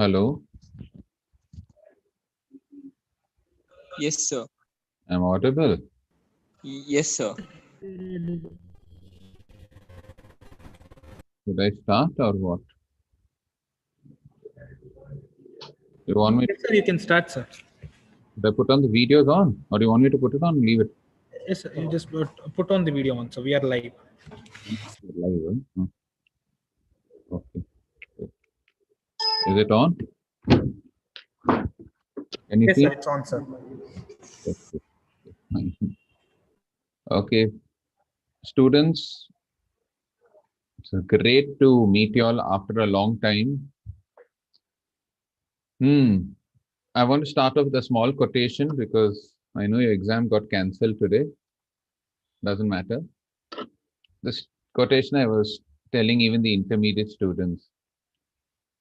Hello, Yes, sir. I'm audible. Yes, sir. Should I start or what? You want me? Yes, sir, you can start, sir. Should I put on the videos on, or do you want me to put it on? Leave it. Yes, sir, you just put on the video on, so we are live. Live. Okay. Is it on? Can you Yes, see? sir, it's on, sir. Yes, yes, yes. Fine. Okay, students. It's great to meet you all after a long time. I want to start off with a small quotation because I know your exam got cancelled today. Doesn't matter. This quotation I was telling even the intermediate students.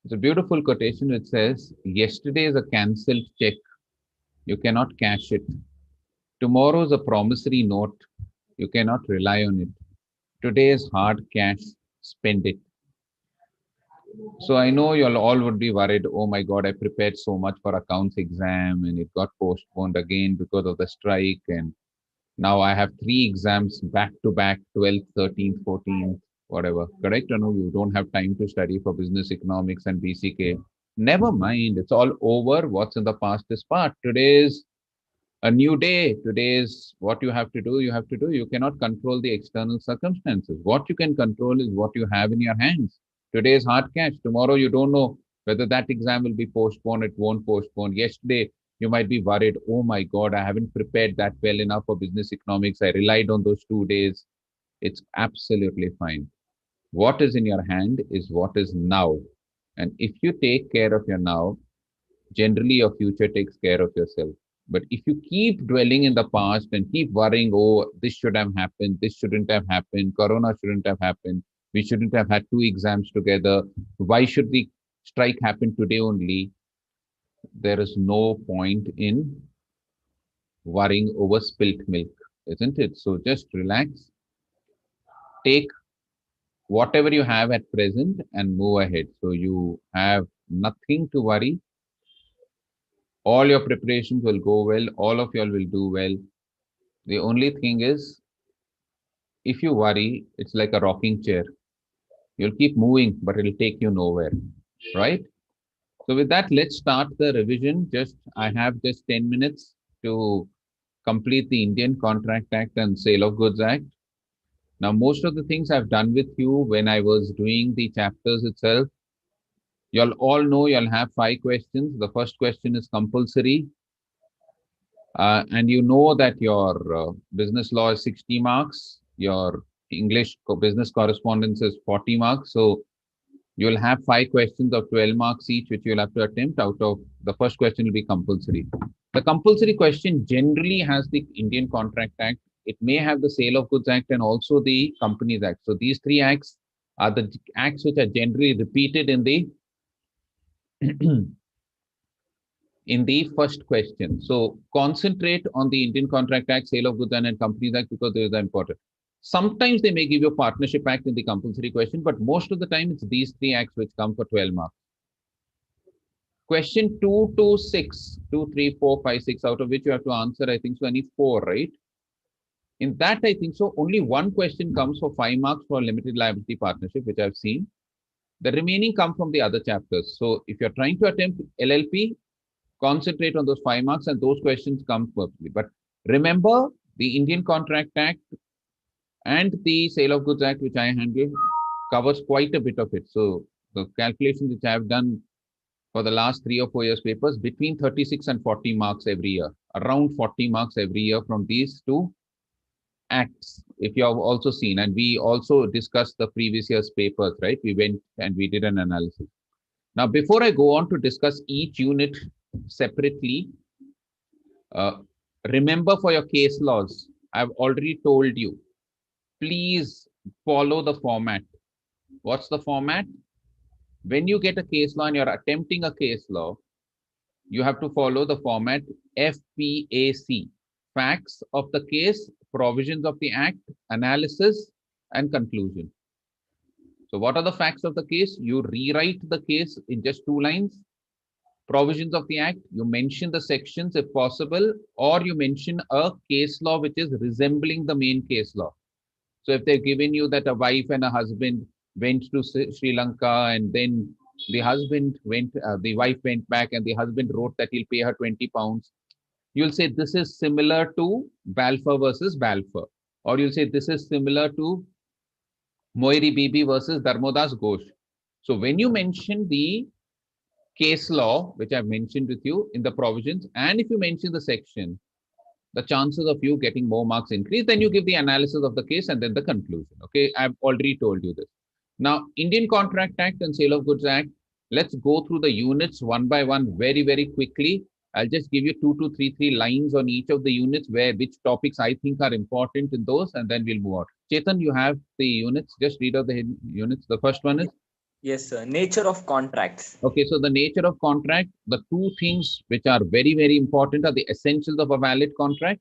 It's a beautiful quotation which says, yesterday is a cancelled check. You cannot cash it. Tomorrow is a promissory note. You cannot rely on it. Today is hard cash. Spend it. So I know you all would be worried. Oh my God, I prepared so much for accounts exam and it got postponed again because of the strike. And now I have three exams back to back, 12th, 13th, 14th, whatever. Correct or no? You don't have time to study for business economics and BCK. Never mind. It's all over. What's in the past is past. Today is a new day. Today is what you have to do. You have to do. You cannot control the external circumstances. What you can control is what you have in your hands. Today is hard cash. Tomorrow, you don't know whether that exam will be postponed. It won't postpone. Yesterday, you might be worried. Oh my God, I haven't prepared that well enough for business economics. I relied on those 2 days. It's absolutely fine. What is in your hand is what is now. And if you take care of your now, generally your future takes care of yourself. But if you keep dwelling in the past and keep worrying, oh, this should have happened, this shouldn't have happened, Corona shouldn't have happened, we shouldn't have had two exams together, why should the strike happen today only? There is no point in worrying over spilt milk, isn't it? So just relax, take whatever you have at present and move ahead. So you have nothing to worry. All your preparations will go well, all of y'all will do well. The only thing is, if you worry, it's like a rocking chair. You'll keep moving, but it'll take you nowhere, right? So with that, let's start the revision. I have just 10 minutes to complete the Indian Contract Act and Sale of Goods Act. Now, most of the things I've done with you when I was doing the chapters itself, you'll all know you'll have 5 questions. The first question is compulsory. And you know that your business law is 60 marks, your business correspondence is 40 marks. So you'll have 5 questions of 12 marks each, which you'll have to attempt. Out of the first question will be compulsory. The compulsory question generally has the Indian Contract Act. It may have the Sale of Goods Act and also the Companies Act. So these three acts are the acts which are generally repeated in the in the first question. So concentrate on the Indian Contract Act, Sale of Goods and Companies Act because those are important. Sometimes they may give you a Partnership Act in the compulsory question, but most of the time it's these three acts which come for 12 marks. Question 2 to 6, 2, 3, 4, 5, 6, out of which you have to answer, I think so, only 4, right? In that, I think so, only one question comes for 5 marks for limited liability partnership, which I've seen. The remaining come from the other chapters. So if you're trying to attempt LLP, concentrate on those 5 marks and those questions come firstly. But remember, the Indian Contract Act and the Sale of Goods Act, which I handle, covers quite a bit of it. So the calculations which I have done for the last 3 or 4 years papers, between 36 and 40 marks every year, around 40 marks every year from these two acts, if you have also seen. And we also discussed the previous year's papers, right? We went and we did an analysis. Now, before I go on to discuss each unit separately, uh, remember for your case laws, I've already told you, please follow the format. What's the format? When you get a case law and you're attempting a case law, you have to follow the format FPAC, facts of the case, provisions of the act, analysis, and conclusion. So what are the facts of the case? You rewrite the case in just 2 lines provisions of the act, you mention the sections if possible, or you mention a case law which is resembling the main case law. So if they've given you that a wife and a husband went to Sri Lanka, and then the wife went back, and the husband wrote that he'll pay her 20 pounds. You'll say this is similar to Balfour versus Balfour. Or you'll say this is similar to Moiri Bibi versus Dharmodas Ghosh. So when you mention the case law, which I've mentioned with you in the provisions, and if you mention the section, the chances of you getting more marks increase. Then you give the analysis of the case and then the conclusion. Okay, I've already told you this. Now, Indian Contract Act and Sale of Goods Act, let's go through the units one by one very, very quickly. I'll just give you three lines on each of the units where which topics I think are important in those, and then we'll move on. Chetan, you have the units. Just read out the units. The first one is? Yes, sir. Nature of contracts. Okay, so the nature of contract, the two things which are very, very important are the essentials of a valid contract.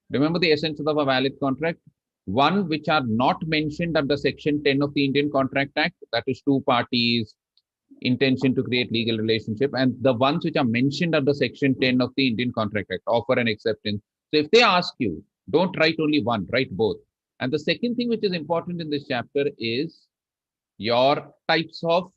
Remember the essentials of a valid contract? One, which are not mentioned under Section 10 of the Indian Contract Act, that is two parties, intention to create legal relationship, and the ones which are mentioned under Section 10 of the Indian Contract Act, offer and acceptance. So if they ask you, don't write only one, write both. And the second thing which is important in this chapter is your types of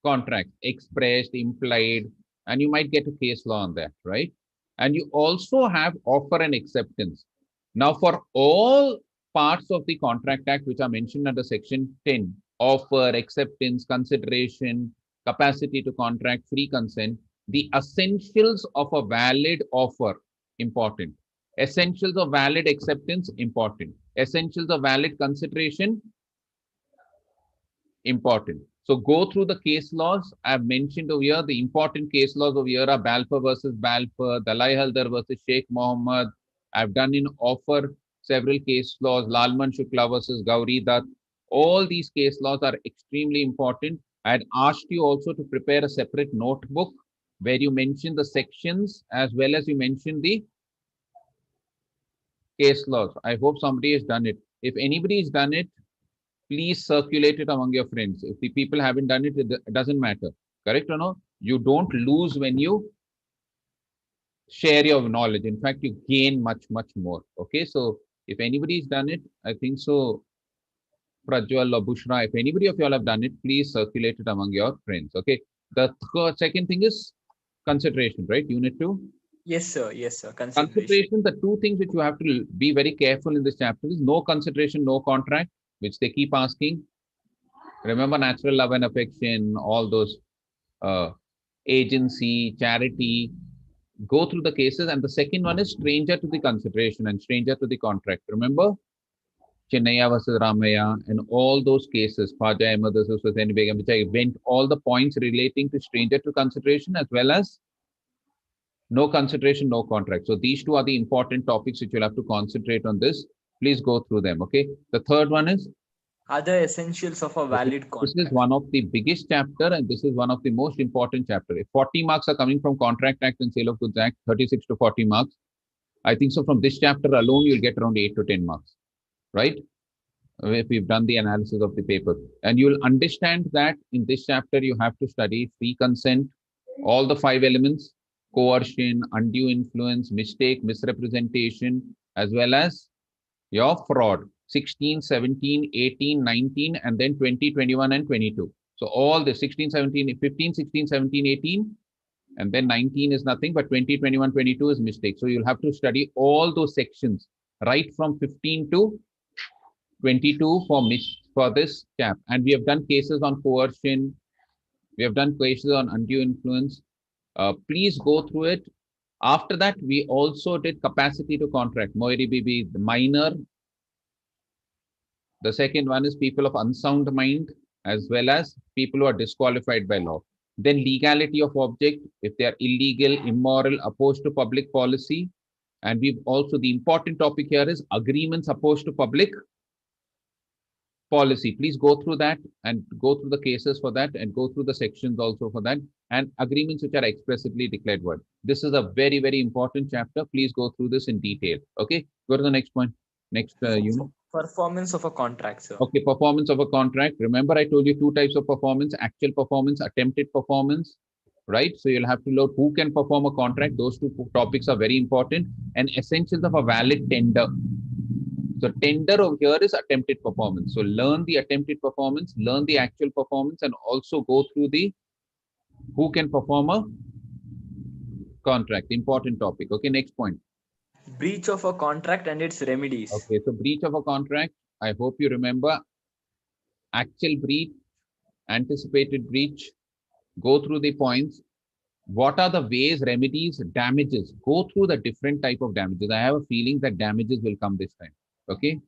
contracts, expressed, implied, and you might get a case law on that, right? And you also have offer and acceptance. Now, for all parts of the Contract Act which are mentioned under Section 10, offer, acceptance, consideration, capacity to contract, free consent, the essentials of a valid offer, important. Essentials of valid acceptance, important. Essentials of valid consideration, important. So go through the case laws. I've mentioned over here, the important case laws over here are Balfour versus Balfour, Dalai Haldar versus Sheikh Mohammed. I've done in offer several case laws, Lalman Shukla versus Gauri Dutt. All these case laws are extremely important. I had asked you also to prepare a separate notebook where you mention the sections as well as you mention the case laws. I hope somebody has done it. If anybody has done it, please circulate it among your friends. If the people haven't done it, it doesn't matter. Correct or no? You don't lose when you share your knowledge. In fact, you gain much, much more. Okay, so if anybody's done it, I think so, Prajwal or Bushra, if anybody of you all have done it, please circulate it among your friends. Okay, the second thing is consideration, right? Unit 2. Yes, sir. Yes, sir. Consideration, the two things which you have to be very careful in this chapter is no consideration, no contract, which they keep asking. Remember natural love and affection, all those agency, charity, go through the cases. And the second one is stranger to the consideration and stranger to the contract. Remember Chennaiya versus Ramaya and all those cases, Faja Ahmed versus Hussain Begum, which I went all the points relating to stranger to consideration as well as no consideration, no contract. So these two are the important topics which you'll have to concentrate on this. Please go through them. Okay. The third one is other essentials of a valid contract. This is one of the biggest chapter and this is one of the most important chapter. If 40 marks are coming from Contract Act and Sale of Goods Act, 36 to 40 marks. I think so from this chapter alone, you'll get around 8 to 10 marks, right? If we've done the analysis of the paper. And you'll understand that in this chapter, you have to study free consent, all the 5 elements, coercion, undue influence, mistake, misrepresentation, as well as your fraud. 16, 17, 18, 19, and then 20, 21, and 22. So all the 16, 17, 15, 16, 17, 18, and then 19 is nothing, but 20, 21, 22 is mistake. So you'll have to study all those sections, right from 15 to 22 for this chap. And we have done cases on coercion. We have done cases on undue influence. Please go through it. After that, we also did capacity to contract. Moiri Bibi, the minor. The second one is people of unsound mind, as well as people who are disqualified by law. Then legality of object, if they are illegal, immoral, opposed to public policy. And we've also, the important topic here is agreements opposed to public policy. Please go through that and go through the cases for that and go through the sections also for that and agreements which are explicitly declared void. This is a very, very important chapter. Please go through this in detail. Okay, go to the next point. Next unit. Performance of a contract, sir. Okay, performance of a contract. Remember, I told you 2 types of performance, actual performance, attempted performance. right? So you'll have to load who can perform a contract. Those two topics are very important, and essentials of a valid tender. So tender over here is attempted performance. So learn the attempted performance, learn the actual performance, and also go through the who can perform a contract. Important topic. Okay, next point. Breach of a contract and its remedies. Okay, so breach of a contract. I hope you remember actual breach, anticipated breach. Go through the points. What are the ways, remedies, damages? Go through the different type of damages. I have a feeling that damages will come this time. Okay,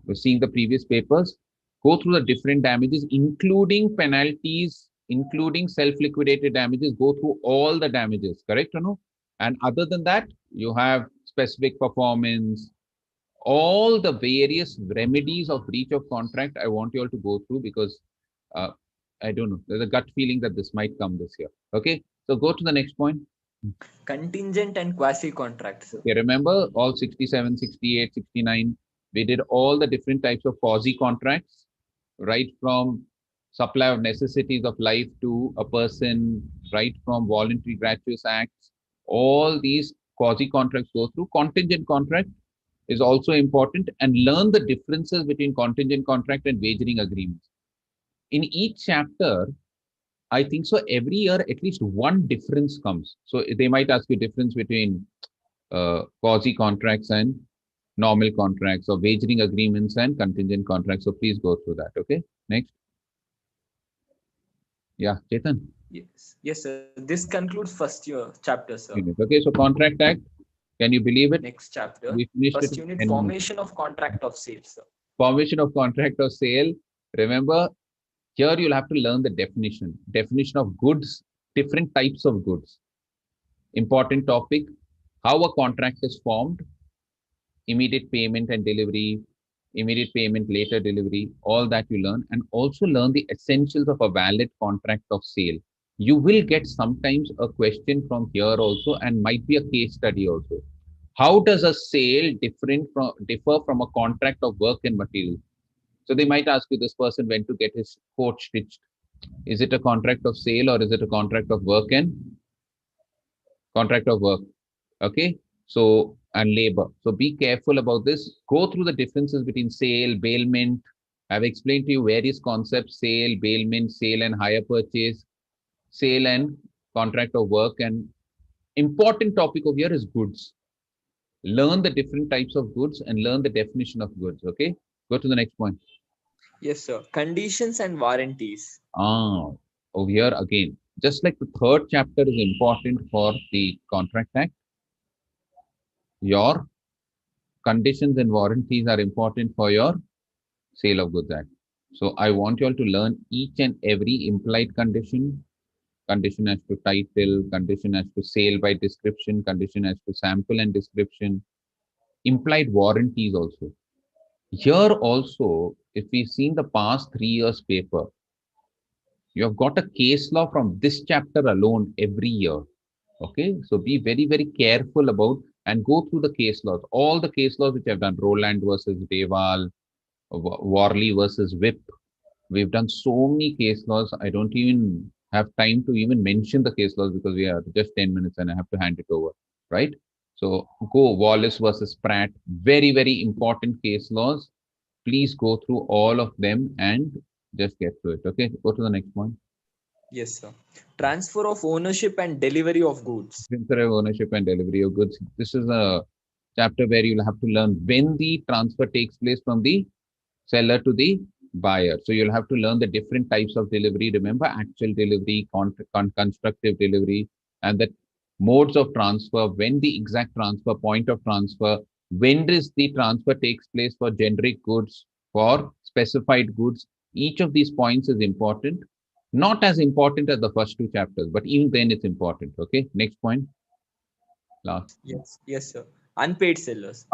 we're seeing the previous papers. Go through the different damages, including penalties, including self-liquidated damages. Go through all the damages, correct or no? And other than that, you have specific performance, all the various remedies of breach of contract. I want you all to go through because uh, I don't know. There's a gut feeling that this might come this year. Okay, so go to the next point. Contingent and quasi contracts. Okay, remember all 67, 68, 69. We did all the different types of quasi contracts, right from supply of necessities of life to a person, right from voluntary gratuitous acts. All these quasi contracts go through. Contingent contract is also important, and learn the differences between contingent contract and wagering agreements. In each chapter, I think so every year at least one difference comes. So they might ask you difference between quasi contracts and normal contracts, or wagering agreements and contingent contracts. So please go through that. Okay. Next. Yeah, Chetan. Yes, sir. This concludes first year chapter, sir. Okay. So contract act. Can you believe it? Next chapter. We finished First it. unit, formation of contract of sales, sir. Formation of contract of sale. Remember, here you'll have to learn the definition of goods, different types of goods. Important topic, how a contract is formed, immediate payment and delivery, immediate payment, later delivery, all that you learn, and also learn the essentials of a valid contract of sale. You will get sometimes a question from here also, and might be a case study also. How does a sale differ from a contract of work and material? So they might ask you, this person went to get his coat stitched. Is it a contract of sale or is it a contract of work and contract of work? Okay. So, and labor. So be careful about this. Go through the differences between sale, bailment. I've explained to you various concepts: sale, bailment, sale and hire purchase, sale and contract of work. And important topic over here is goods. Learn the different types of goods and learn the definition of goods. Okay. Go to the next point. Yes, sir. Conditions and warranties. Over here again, just like the third chapter is important for the contract act, your conditions and warranties are important for your sale of goods act. So I want you all to learn each and every implied condition, condition as to title, condition as to sale by description, condition as to sample and description, implied warranties also. Here also, if we've seen the past 3 years paper, you have got a case law from this chapter alone every year. Okay, so be very, very careful about and go through the case laws. All the case laws which I've done, Roland versus Deval, Worley versus Whip. We've done so many case laws. I don't even have time to even mention the case laws because we are just 10 minutes and I have to hand it over, right? So go Wallace versus Pratt. Very, very important case laws. Please go through all of them and just get through it. Okay, go to the next one. Yes, sir. Transfer of ownership and delivery of goods. Transfer of ownership and delivery of goods. This is a chapter where you'll have to learn when the transfer takes place from the seller to the buyer. So you'll have to learn the different types of delivery. Remember, actual delivery, constructive delivery, and the modes of transfer, when the exact transfer, point of transfer, when does the transfer takes place for generic goods, for specified goods. Each of these points is important. Not as important as the first two chapters, but even then it's important. Okay, next point. Last. Yes, sir. Unpaid sellers.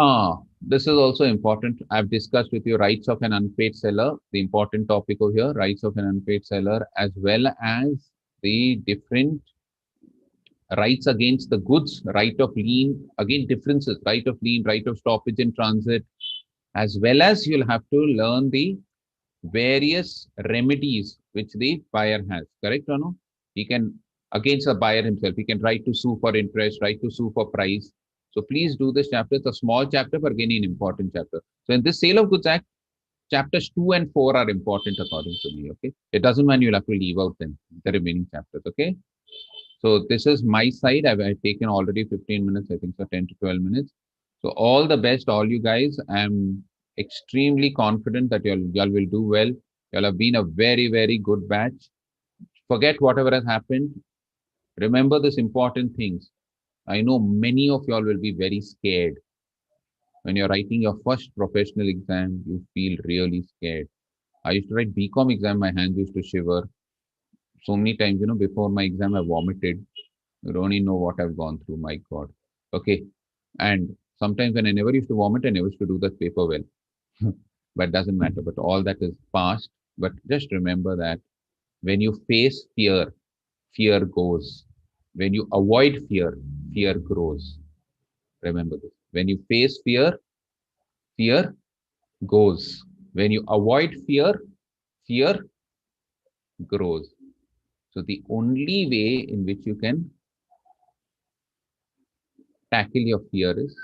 This is also important. I've discussed with you rights of an unpaid seller, the important topic over here, rights of an unpaid seller, as well as the different rights against the goods, right of lien, again, differences, right of lien, right of stoppage in transit, as well as you'll have to learn the various remedies which the buyer has, correct or no? He can against the buyer himself. He can write to sue for interest, write to sue for price. So please do this chapter. It's a small chapter, but again, an important chapter. So in this Sale of Goods Act, chapters 2 and 4 are important according to me. Okay. It doesn't mean you'll have to leave out then the remaining chapters. Okay. So this is my side. I've taken already 15 minutes, I think so 10 to 12 minutes. So all the best, all you guys. I'm extremely confident that y'all will do well. Y'all have been a very, very good batch. Forget whatever has happened. Remember this important things. I know many of y'all will be very scared. When you're writing your first professional exam, you feel really scared. I used to write BCom exam, my hands used to shiver. So many times, before my exam, I vomited. You don't even know what I've gone through, my God. Okay. And sometimes when I never used to vomit, I never used to do that paper well. But doesn't matter. But all that is past. But just remember that when you face fear, fear goes. When you avoid fear, fear grows. Remember this. When you face fear, fear goes. When you avoid fear, fear grows. So the only way in which you can tackle your fear is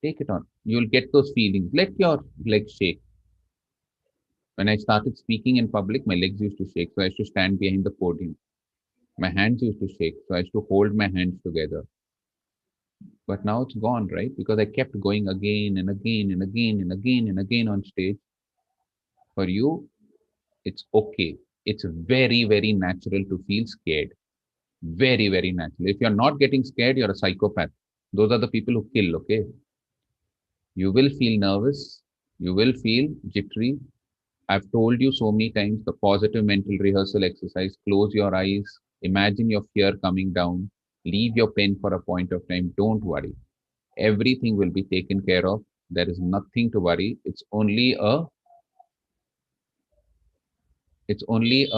take it on. You'll get those feelings. Let your legs shake. When I started speaking in public, my legs used to shake. So I used to stand behind the podium. My hands used to shake. So I used to hold my hands together. But now it's gone, right? Because I kept going again and again and again and again and again on stage. For you, it's okay. It's very, very natural to feel scared. Very, very natural. If you're not getting scared, you're a psychopath. Those are the people who kill, okay? You will feel nervous. You will feel jittery. I've told you so many times the positive mental rehearsal exercise. Close your eyes. Imagine your fear coming down. Leave your pen for a point of time. Don't worry. Everything will be taken care of. There is nothing to worry. It's only a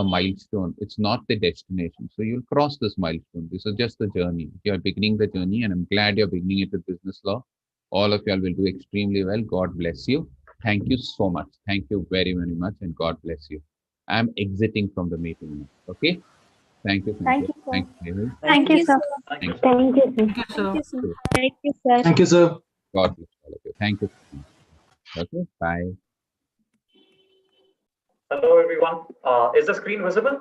milestone. It's not the destination. So you'll cross this milestone. This is just the journey. You're beginning the journey, and I'm glad you're beginning it with business law. All of y'all will do extremely well. God bless you. Thank you so much. Thank you very, very much, and God bless you. I'm exiting from the meeting now. Okay. Thank you. Thank you, sir. Thank you. Thank you, sir. Thank you. Thank you, sir. Thank you, sir. Thank you, sir. Thank you, sir. God bless all of you. Thank you. Okay. Bye. Hello, everyone. Is the screen visible?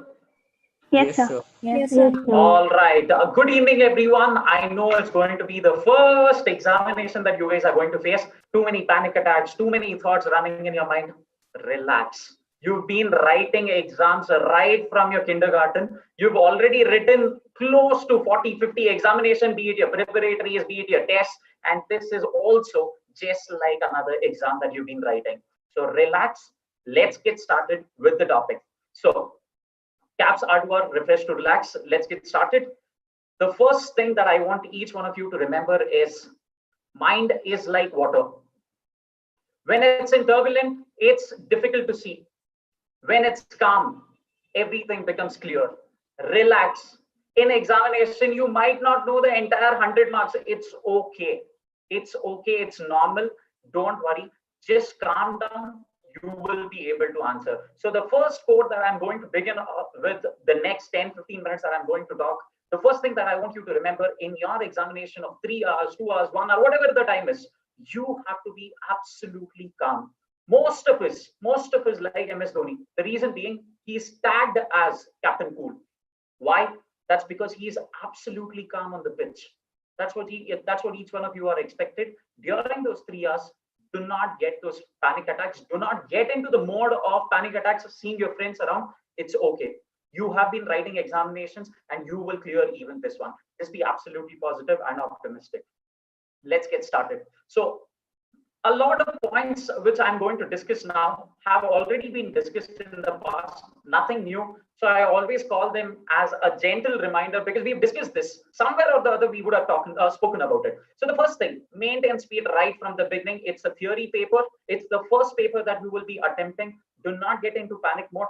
Yes, sir. sir. Yes, sir. All right. Good evening, everyone. I know it's going to be the first examination that you guys are going to face. Too many panic attacks, too many thoughts running in your mind. Relax. You've been writing exams right from your kindergarten. You've already written close to 40, 50 examination, be it your preparatories, be it your tests. And this is also just like another exam that you've been writing. So relax. Let's get started with the topic. So caps R2R, refresh to relax. Let's get started. The first thing that I want each one of you to remember is mind is like water. When it's in turbulent, it's difficult to see. When it's calm, everything becomes clear. Relax. In examination, you might not know the entire 100 marks. It's okay. It's okay. It's normal. Don't worry. Just calm down. You will be able to answer. So the first quote that I'm going to begin with the next 10, 15 minutes that I'm going to talk, the first thing that I want you to remember in your examination of 3 hours, 2 hours, 1 hour, whatever the time is, you have to be absolutely calm. Most of us like MS Dhoni. The reason being, he's tagged as Captain Cool. Why? That's because he's absolutely calm on the pitch. That's what each one of you are expected. During those 3 hours, do not get those panic attacks. Do not get into the mode of panic attacks of seeing your friends around. It's okay. You have been writing examinations and you will clear even this one. Just be absolutely positive and optimistic. Let's get started. So a lot of points which I'm going to discuss now have already been discussed in the past, nothing new. So I always call them as a gentle reminder because we've discussed this somewhere or the other. We would have spoken about it. So the first thing, maintain speed right from the beginning. It's a theory paper. It's the first paper that we will be attempting. Do not get into panic mode.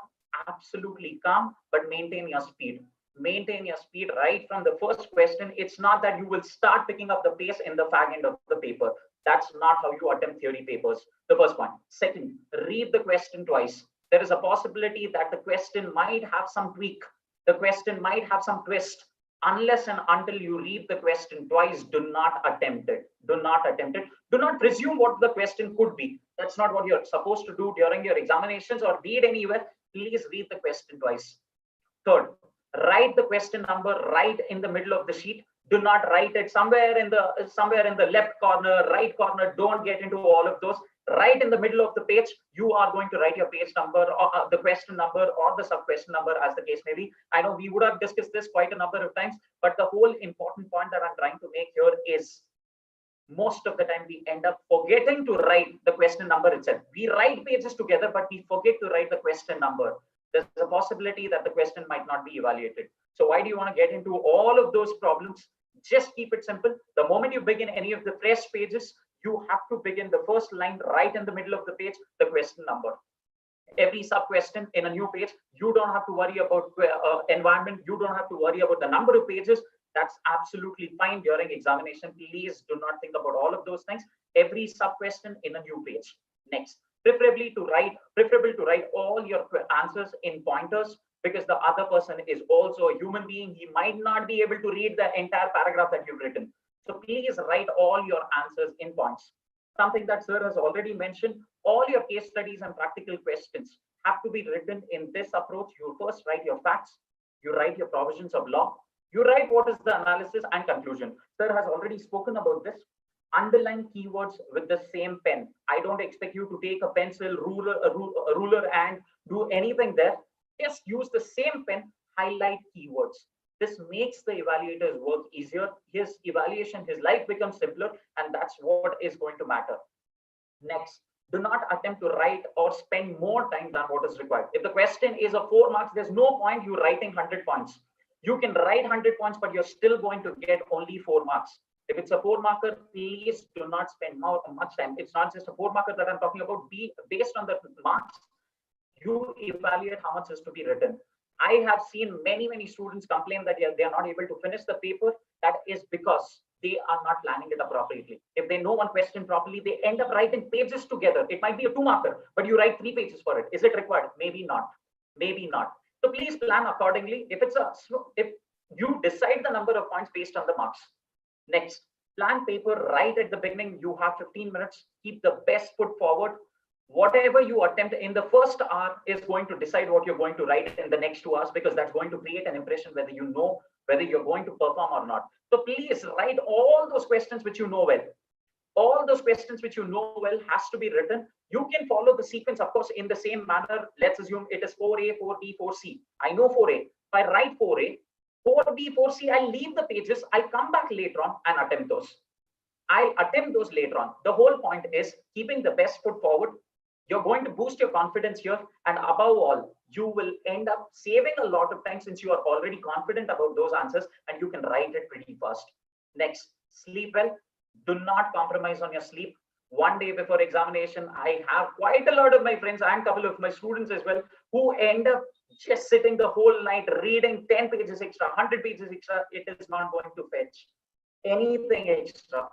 Absolutely calm, but maintain your speed. Maintain your speed right from the first question. It's not that you will start picking up the pace in the fag end of the paper. That's not how you attempt theory papers. The first point. Second, read the question twice. There is a possibility that the question might have some tweak. The question might have some twist. Unless and until you read the question twice, do not attempt it. Do not attempt it. Do not presume what the question could be. That's not what you're supposed to do during your examinations or read anywhere. Please read the question twice. Third, write the question number right in the middle of the sheet. Do not write it somewhere in the left corner, right corner. Don't get into all of those. Right in the middle of the page, you are going to write your page number or the question number or the sub question number, as the case may be. I know we would have discussed this quite a number of times, but the whole important point that I'm trying to make here is most of the time we end up forgetting to write the question number itself. We write pages together, but we forget to write the question number. There's a possibility that the question might not be evaluated. So why do you want to get into all of those problems? Just keep it simple. The moment you begin any of the fresh pages, you have to begin the first line right in the middle of the page, the question number. Every sub question in a new page, you don't have to worry about environment. You don't have to worry about the number of pages. That's absolutely fine during examination. Please do not think about all of those things. Every sub question in a new page. Next, preferable to write all your answers in pointers, because the other person is also a human being. He might not be able to read the entire paragraph that you've written. So please write all your answers in points. Something that sir has already mentioned, all your case studies and practical questions have to be written in this approach. You first write your facts, you write your provisions of law, you write what is the analysis and conclusion. Sir has already spoken about this. Underline keywords with the same pen. I don't expect you to take a pencil, a ruler and do anything there. Just use the same pen, highlight keywords. This makes the evaluator's work easier. His evaluation, his life becomes simpler, and that's what is going to matter. Next, do not attempt to write or spend more time than what is required. If the question is of 4 marks, there's no point you writing 100 points. You can write 100 points, but you're still going to get only 4 marks. If it's a 4 marker, please do not spend much time. It's not just a 4 marker that I'm talking about. Based on the marks, you evaluate how much is to be written. I have seen many students complain that they are not able to finish the paper. That is because they are not planning it appropriately. If they know one question properly, they end up writing pages together. It might be a 2 marker, but you write 3 pages for it. Is it required? Maybe not. Maybe not. So please plan accordingly. If you decide the number of points based on the marks. Next, plan paper right at the beginning. You have 15 minutes. Keep the best foot forward. Whatever you attempt in the first hour is going to decide what you're going to write in the next 2 hours, because that's going to create an impression whether you know whether you're going to perform or not. So please write all those questions which you know well. All those questions which you know well has to be written. You can follow the sequence, of course, in the same manner. Let's assume it is 4A, 4B, 4C. I know 4A. If I write 4A, 4B, 4C, I'll leave the pages. I'll come back later on and attempt those. I'll attempt those later on. The whole point is keeping the best foot forward. You're going to boost your confidence here. And above all, you will end up saving a lot of time since you are already confident about those answers and you can write it pretty fast. Next, sleep well. Do not compromise on your sleep. One day before examination, I have quite a lot of my friends and a couple of my students as well who end up just sitting the whole night reading 10 pages extra, 100 pages extra. It is not going to fetch anything extra.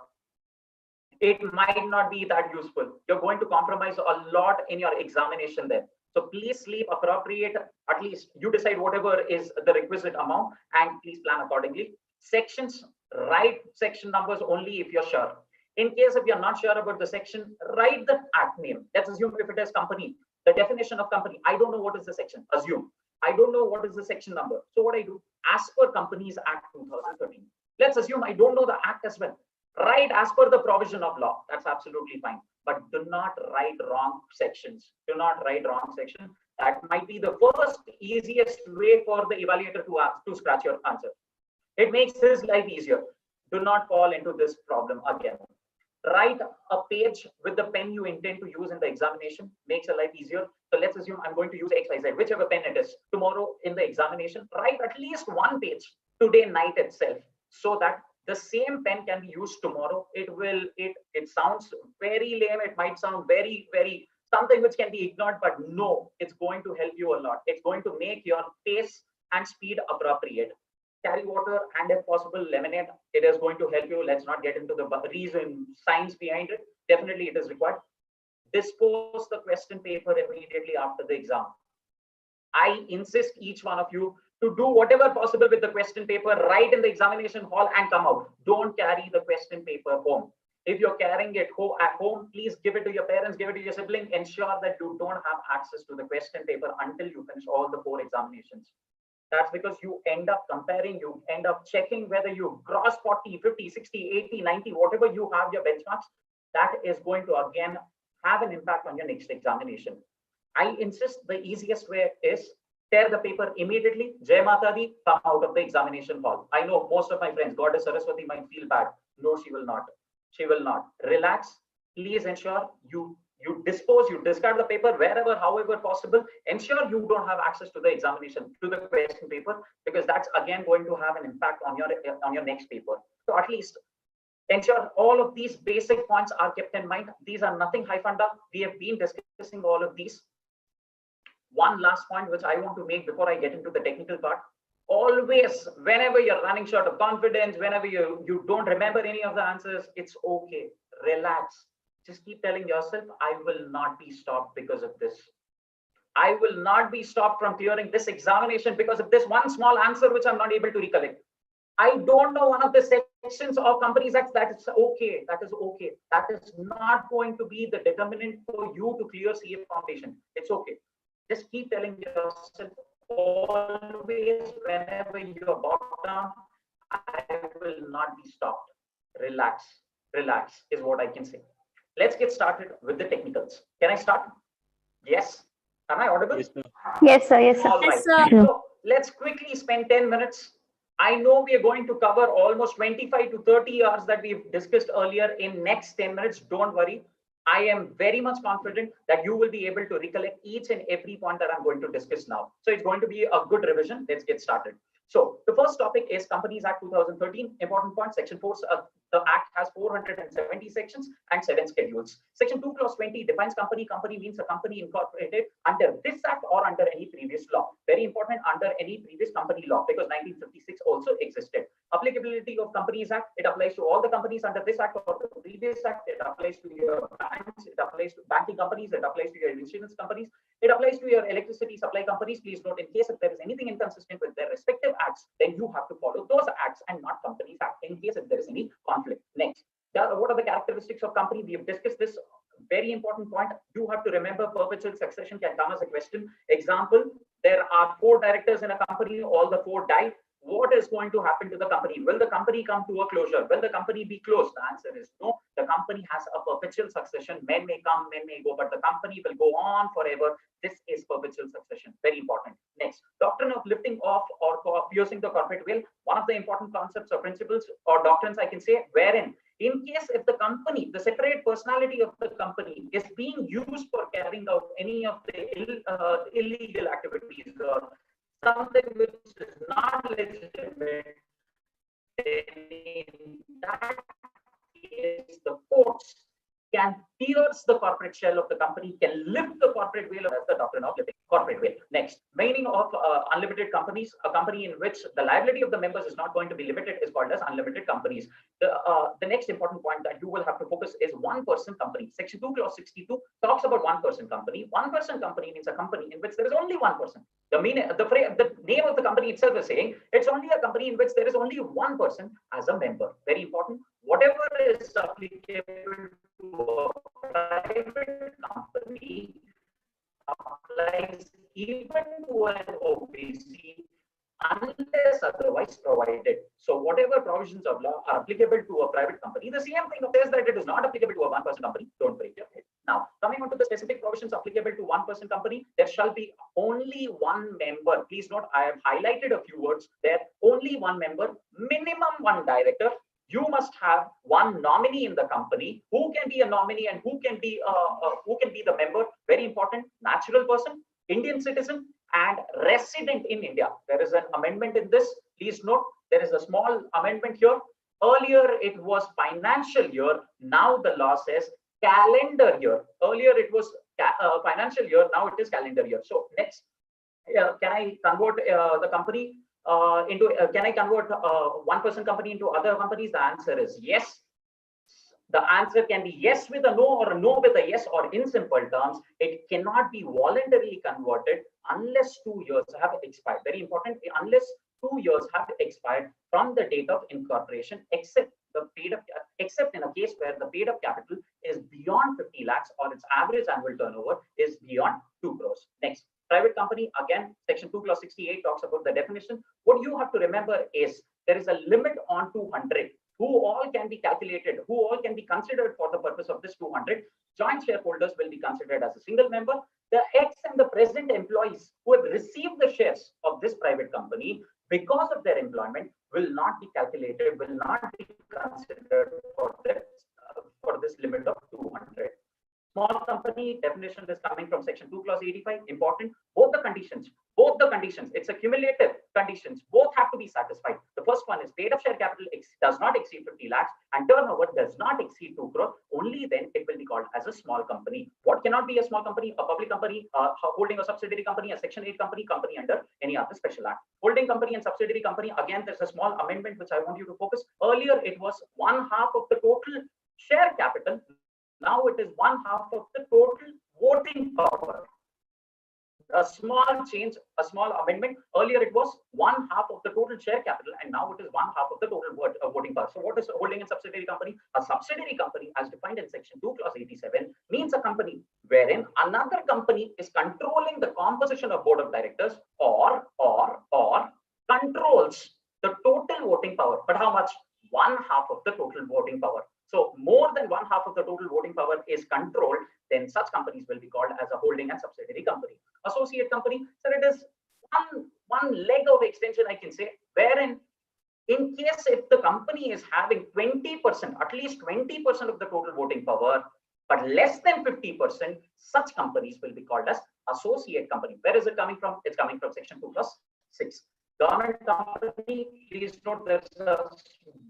It might not be that useful. You're going to compromise a lot in your examination there. So please sleep appropriate. At least you decide whatever is the requisite amount and please plan accordingly. Sections, write section numbers only if you're sure. In case if you're not sure about the section, write the act name. Let's assume if it is company, the definition of company. I don't know what is the section. Assume. I don't know what is the section number. So what I do, as per Companies Act 2013. Let's assume I don't know the act as well. Write as per the provision of law. That's absolutely fine. But do not write wrong sections. Do not write wrong section. That might be the first easiest way for the evaluator to scratch your answer. It makes his life easier. Do not fall into this problem again. Write a page with the pen you intend to use in the examination. Makes your life easier. So let's assume I'm going to use XYZ, whichever pen it is. Tomorrow in the examination, write at least 1 page today night itself, so that the same pen can be used tomorrow. It sounds very lame. It might sound very something which can be ignored, but no, it's going to help you a lot. It's going to make your pace and speed appropriate. Carry water and if possible lemonade. It is going to help you. Let's not get into the reason, science behind it. Definitely it is required. Dispose the question paper immediately after the exam. I insist each one of you to do whatever possible with the question paper, write in the examination hall and come out. Don't carry the question paper home. If you're carrying it at home, please give it to your parents, give it to your sibling. Ensure that you don't have access to the question paper until you finish all the 4 examinations. That's because you end up comparing, you end up checking whether you cross 40, 50, 60, 80, 90, whatever you have your benchmarks. That is going to again have an impact on your next examination. I insist the easiest way is tear the paper immediately. Jai Mata Di, come out of the examination hall. I know most of my friends, Goddess Saraswati might feel bad. No, she will not. She will not. Relax. Please ensure you discard the paper wherever, however possible. Ensure you don't have access to the examination, to the question paper, because that's again going to have an impact on your next paper. So at least ensure all of these basic points are kept in mind. These are nothing high funda. We have been discussing all of these. One last point which I want to make before I get into the technical part. Always, whenever you're running short of confidence, whenever you don't remember any of the answers, it's okay. Relax. Just keep telling yourself, I will not be stopped because of this. I will not be stopped from clearing this examination because of this one small answer which I'm not able to recollect. I don't know one of the sections of Companies Act. That is okay. That is okay. That is not going to be the determinant for you to clear CA foundation. It's okay. Just keep telling yourself always, whenever you're bogged down, I will not be stopped. Relax. Relax is what I can say. Let's get started with the technicals. Can I start? Yes. Am I audible? Yes, sir. Yes, sir. Yes, sir. All right. So let's quickly spend 10 minutes. I know we are going to cover almost 25 to 30 hours that we've discussed earlier in next 10 minutes. Don't worry. I am very much confident that you will be able to recollect each and every point that I'm going to discuss now. So it's going to be a good revision. Let's get started. So the first topic is Companies Act 2013. Important point, Section 4. The Act has 470 sections and 7 schedules. Section 2, Clause 20 defines company. Company means a company incorporated under this Act or under any previous law. Very important, under any previous company law, because 1956 also existed. Applicability of Companies Act, it applies to all the companies under this Act or the previous Act. It applies to your banks, it applies to banking companies, it applies to your insurance companies, it applies to your electricity supply companies. Please note, in case if there is anything inconsistent with their respective acts, then you have to follow those acts and not Companies Act in case if there is any conflict. Next, what are the characteristics of company? We have discussed this. Very important point. You have to remember perpetual succession can come as a question. Example, there are 4 directors in a company, all the 4 die. What is going to happen to the company? Will the company come to a closure? Will the company be closed? The answer is no. The company has a perpetual succession. Men may come, men may go, but the company will go on forever. This is perpetual succession. Very important. Next, doctrine of lifting off or piercing the corporate veil. One of the important concepts or principles or doctrines, I can say, wherein in case if the company, the separate personality of the company is being used for carrying out any of the illegal activities or something which is not legitimate, then in that case, the courts can pierce the corporate shell of the company, can lift the corporate veil. That's the doctrine of lifting corporate veil. Next, meaning of unlimited companies, a company in which the liability of the members is not going to be limited is called as unlimited companies. The next important point that you will have to focus is one-person company. Section 2, Clause 62 talks about one-person company. One-person company means a company in which there is only one person. The name of the company itself is saying it's only a company in which there is only one person as a member. Very important. Whatever is applicable to a private company applies even to an OBC unless otherwise provided. So whatever provisions of law are applicable to a private company, the same thing says that it is not applicable to a one-person company. Don't break your head. Now, coming on to the specific provisions applicable to one-person company, there shall be only one member. Please note, I have highlighted a few words there. Only one member, minimum one director. You must have one nominee in the company. Who can be a nominee and who can be the member? Very important. Natural person, Indian citizen, and resident in India. There is an amendment in this. Please note, there is a small amendment here. Earlier, it was financial year. Now the law says calendar year. Earlier, it was financial year. Now it is calendar year. So next, can I convert the company can I convert one-person company into other companies? The answer is yes. The answer can be yes with a no or a no with a yes, or in simple terms, it cannot be voluntarily converted unless 2 years have expired. Very important, unless 2 years have expired from the date of incorporation, except in a case where the paid up capital is beyond 50 lakhs or its average annual turnover is beyond 2 crores. Next, private company, again, section 2 clause 68 talks about the definition. What you have to remember is there is a limit on 200. Who all can be calculated, who all can be considered for the purpose of this 200. Joint shareholders will be considered as a single member. The ex and the present employees who have received the shares of this private company because of their employment will not be calculated, will not be considered for this limit of 200. Small company definition is coming from section 2 clause 85. Important, both the conditions, it's a cumulative conditions, both have to be satisfied. The first one is paid up share capital does not exceed 50 lakhs and turnover does not exceed 2 crore. Only then it will be called as a small company. What cannot be a small company? A public company, holding a subsidiary company, a section 8 company under any other special act. Holding company and subsidiary company, again, there's a small amendment which I want you to focus. Earlier, it was 1/2 of the total share capital. Now it is 1/2 of the total voting power. A small change, a small amendment. Earlier it was 1/2 of the total share capital, and now it is 1/2 of the total voting power. So what is a holding and subsidiary company? A subsidiary company, as defined in section 2 clause 87, means a company wherein another company is controlling the composition of board of directors or controls the total voting power. But how much? 1/2 of the total voting power. So more than 1/2 of the total voting power is controlled, then such companies will be called as a holding and subsidiary company. Associate company, so it is one leg of extension, I can say, wherein in case if the company is having 20%, at least 20% of the total voting power, but less than 50%, such companies will be called as associate company. Where is it coming from? It's coming from section 2 plus 6. Government company, please note there's a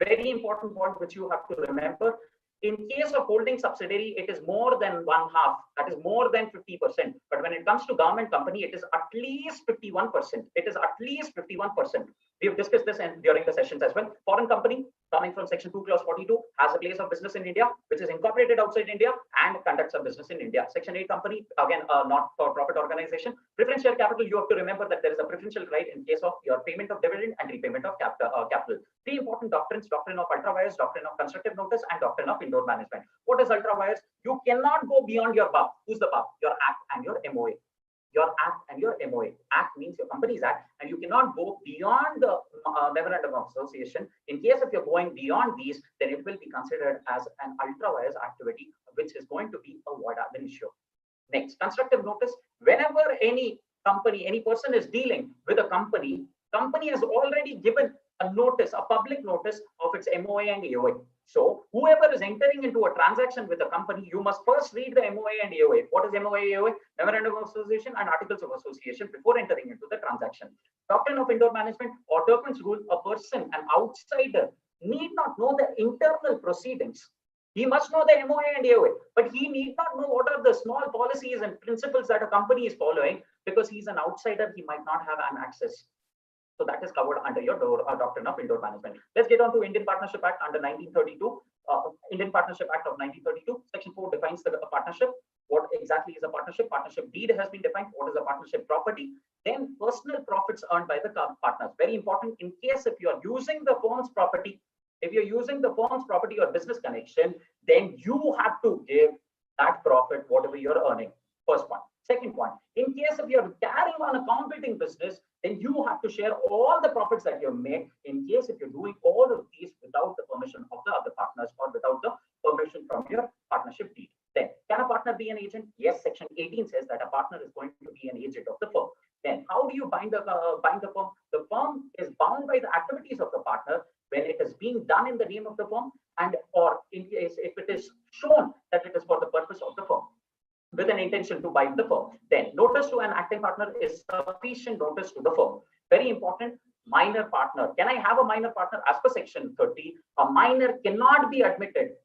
very important point which you have to remember. In case of holding subsidiary, it is more than 1/2, that is more than 50%. But when it comes to government company, it is at least 51%. It is at least 51%. We have discussed this during the sessions as well. Foreign company, coming from section 2 clause 42, has a place of business in India, which is incorporated outside India and conducts a business in India. Section 8 company, again, not for profit organization. Preferential share capital, you have to remember that there is a preferential right in case of your payment of dividend and repayment of capital. Three important doctrines: doctrine of ultra vires, doctrine of constructive notice, and doctrine of indoor management. What is ultra vires? You cannot go beyond your BAP. Who's the BAP? Your act and your MOA. Your act and your MOA. Act means your company's act, and you cannot go beyond the memorandum of association. In case if you're going beyond these, then it will be considered as an ultra vires activity, which is going to be a void ab initio. Next, constructive notice. Whenever any company, any person is dealing with a company has already given a notice, a public notice of its MOA and AOA. So whoever is entering into a transaction with a company, you must first read the MOA and AOA. What is MOA, AOA? Memorandum of Association and Articles of Association before entering into the transaction. Doctrine of indoor management or Turpin's rule: a person, an outsider, need not know the internal proceedings. He must know the MOA and AOA, but he need not know what are the small policies and principles that a company is following, because he's an outsider, he might not have an access. So that is covered under your doctrine of indoor management. Let's get on to Indian Partnership Act under 1932. Indian Partnership Act of 1932, Section 4 defines the partnership. What exactly is a partnership? Partnership deed has been defined. What is a partnership property? Then personal profits earned by the partners. Very important. In case if you are using the firm's property, or business connection, then you have to give that profit, whatever you're earning. First one. Second one, in case if you're carrying on a competing business, then you have to share all the profits that you make. In case if you're doing all of these without the permission of the other partners or without the permission from your partnership deed. Then, can a partner be an agent? Yes, section 18 says that a partner is going to be an agent of the firm. Then, how do you bind the firm? The firm is bound by the activities of the partner when it is being done in the name of the firm, and or in case if it is shown that it is for the purpose of the firm, with an intention to bind the firm. Then notice to an acting partner is sufficient notice to the firm. Very important. Minor partner. Can I have a minor partner? As per section 30, a minor cannot be admitted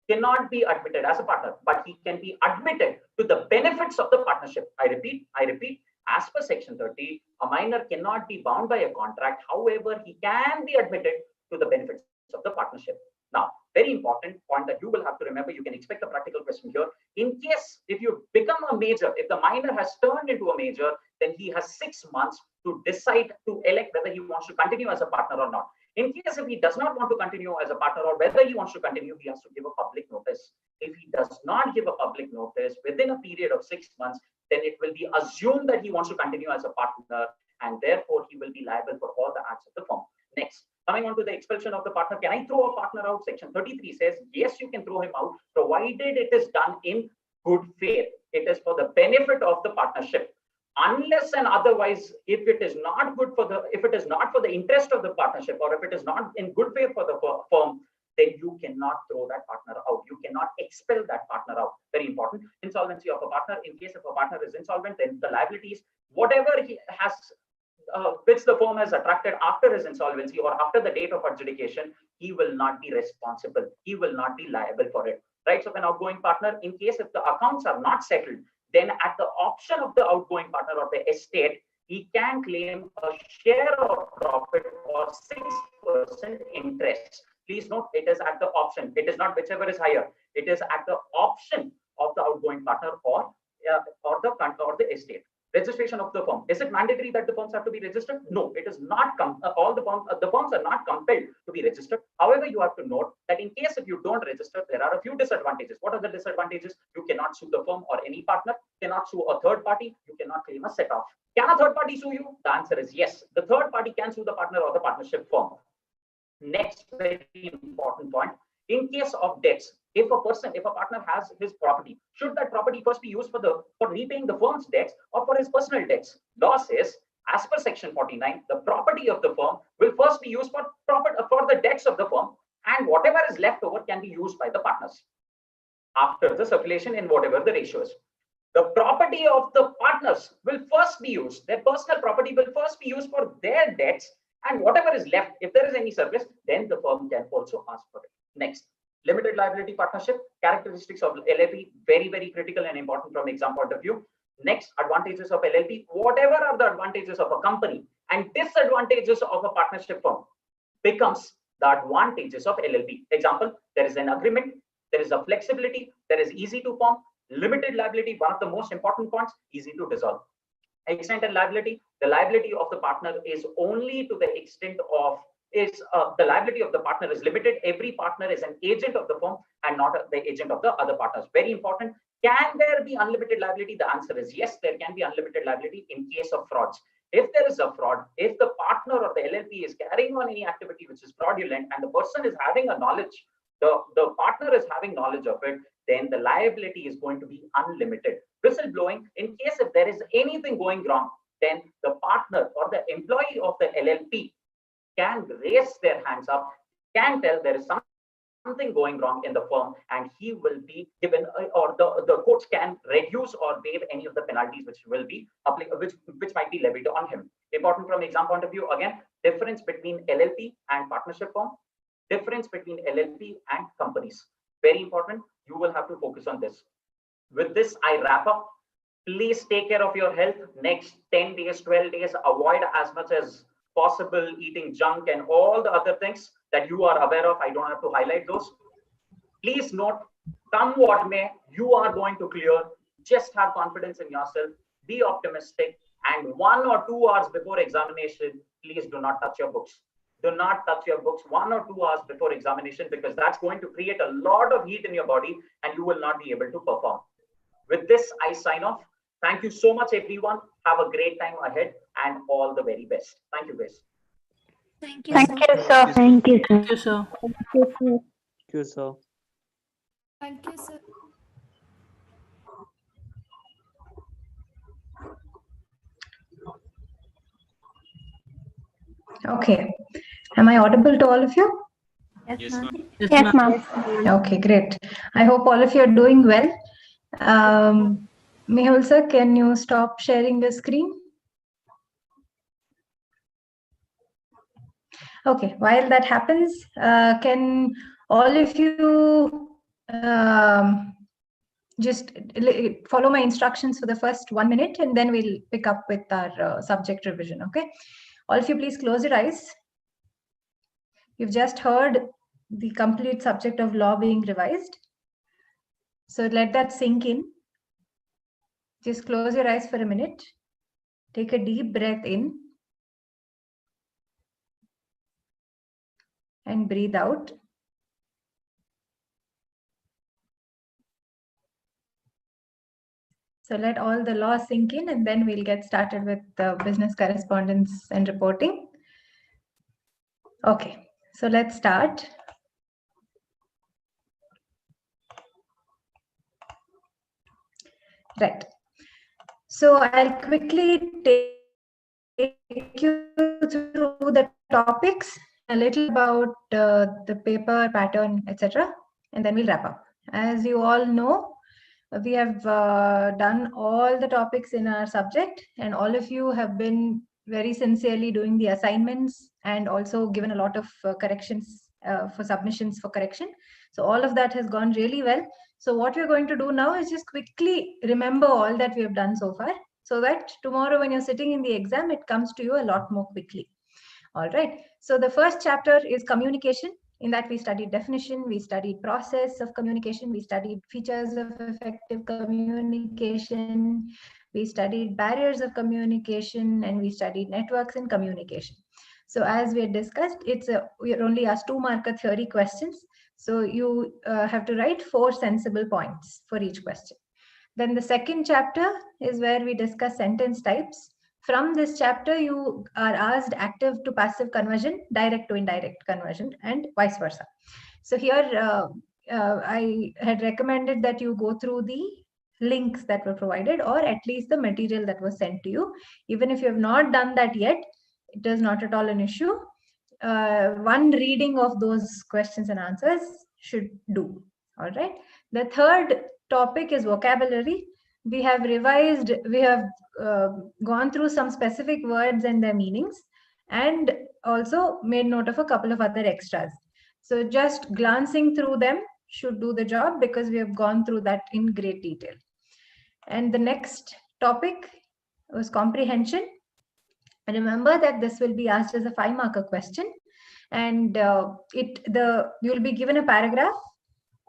as a partner, but he can be admitted to the benefits of the partnership. I repeat, as per section 30, a minor cannot be bound by a contract. However, he can be admitted to the benefits of the partnership. Now, Very important point that you will have to remember. You can expect a practical question here. In case if you become a major, if the minor has turned into a major, then he has 6 months to decide to elect whether he wants to continue as a partner or not. In case if he does not want to continue as a partner or whether he wants to continue, he has to give a public notice. If he does not give a public notice within a period of 6 months, then it will be assumed that he wants to continue as a partner, and therefore he will be liable for all the acts of the firm. Next, coming on to the expulsion of the partner, can I throw a partner out? Section 33 says, yes, you can throw him out, provided it is done in good faith. It is for the benefit of the partnership. Unless and otherwise, if it is not good for the interest of the partnership, or if it is not in good faith for the firm, then you cannot throw that partner out. You cannot expel that partner out. Very important. Insolvency of a partner. In case if a partner is insolvent, then the liabilities, whatever he has, which the firm has attracted after his insolvency or after the date of adjudication, he will not be responsible. He will not be liable for it. Right. So an outgoing partner, in case if the accounts are not settled, then at the option of the outgoing partner or the estate, he can claim a share of profit or 6% interest. Please note, it is at the option. It is not whichever is higher. It is at the option of the outgoing partner or the estate. Registration of the firm. Is it mandatory that the firms have to be registered? No, it is not. All the firms are not compelled to be registered. However, you have to note that in case if you don't register, there are a few disadvantages. What are the disadvantages? You cannot sue the firm or any partner. You cannot sue a third party. You cannot claim a set-off. Can a third party sue you? The answer is yes. The third party can sue the partner or the partnership firm. Next, very important point. In case of debts, if a partner has his property, should that property first be used for repaying the firm's debts or for his personal debts? Law says, as per section 49, the property of the firm will first be used for the debts of the firm, and whatever is left over can be used by the partners after the circulation in whatever the ratio is. The property of the partners will first be used. Their personal property will first be used for their debts, and whatever is left, if there is any surplus, then the firm can also ask for it. Next, limited liability partnership, characteristics of LLP, very, very critical and important from exam point of view. Next, advantages of LLP. Whatever are the advantages of a company and disadvantages of a partnership firm becomes the advantages of LLP. Example, there is an agreement, there is a flexibility, there is easy to form. Limited liability, one of the most important points, easy to dissolve. Extent and liability, the liability of the partner is only to the extent of the liability of the partner is limited. Every partner is an agent of the firm and not the agent of the other partners. Very important. Can there be unlimited liability? The answer is yes, there can be unlimited liability in case of frauds. If there is a fraud, if the partner or the LLP is carrying on any activity which is fraudulent and the person is having a knowledge, the partner is having knowledge of it, then the liability is going to be unlimited. Whistleblowing, in case if there is anything going wrong, then the partner or the employee of the LLP can raise their hands up, can tell there is something going wrong in the firm, and he will be given, or the courts can reduce or waive any of the penalties which will be which might be levied on him. Important from exam point of view, again, difference between LLP and partnership firm, difference between LLP and companies. Very important. You will have to focus on this. With this, I wrap up. Please take care of your health. Next 10 days, 12 days, avoid as much as possible eating junk and all the other things that you are aware of. I don't have to highlight those. Please note, come what may, you are going to clear. Just have confidence in yourself. Be optimistic. And 1 or 2 hours before examination, please do not touch your books. Do not touch your books 1 or 2 hours before examination, because that's going to create a lot of heat in your body and you will not be able to perform. With this, I sign off. Thank you so much, everyone. Have a great time ahead and all the very best. Thank you, guys. Thank you, sir. Thank you, sir. Thank you, sir. Thank you, sir. Thank you, sir. Okay. Am I audible to all of you? Yes, ma'am. Yes, ma'am. Okay, great. I hope all of you are doing well. Mehul sir, can you stop sharing the screen? Okay, while that happens, can all of you just follow my instructions for the first 1 minute, and then we'll pick up with our subject revision, okay? All of you, please close your eyes. You've just heard the complete subject of law being revised. So let that sink in. Just close your eyes for a minute. Take a deep breath in and breathe out. So let all the law sink in, and then we'll get started with the business correspondence and reporting. Okay, so let's start. Right. So I'll quickly take you through the topics, a little about the paper pattern, etc., and then we'll wrap up. As you all know, we have done all the topics in our subject, and all of you have been very sincerely doing the assignments and also given a lot of corrections for submissions for correction. So all of that has gone really well. So what we're going to do now is just quickly remember all that we have done so far, so that tomorrow when you're sitting in the exam, it comes to you a lot more quickly. All right. So the first chapter is communication. In that we studied definition, we studied process of communication, we studied features of effective communication, we studied barriers of communication, and we studied networks in communication. So as we had discussed, we are only asked 2 marker theory questions. So you have to write 4 sensible points for each question. Then the second chapter is where we discuss sentence types. From this chapter, you are asked active to passive conversion, direct to indirect conversion, and vice versa. So here, I had recommended that you go through the links that were provided, or at least the material that was sent to you. Even if you have not done that yet, it is not at all an issue. One reading of those questions and answers should do. All right. The third topic is vocabulary. We have revised, we have gone through some specific words and their meanings, and also made note of a couple of other extras. So just glancing through them should do the job, because we have gone through that in great detail. And the next topic was comprehension. And remember that this will be asked as a 5 marker question, and you'll be given a paragraph.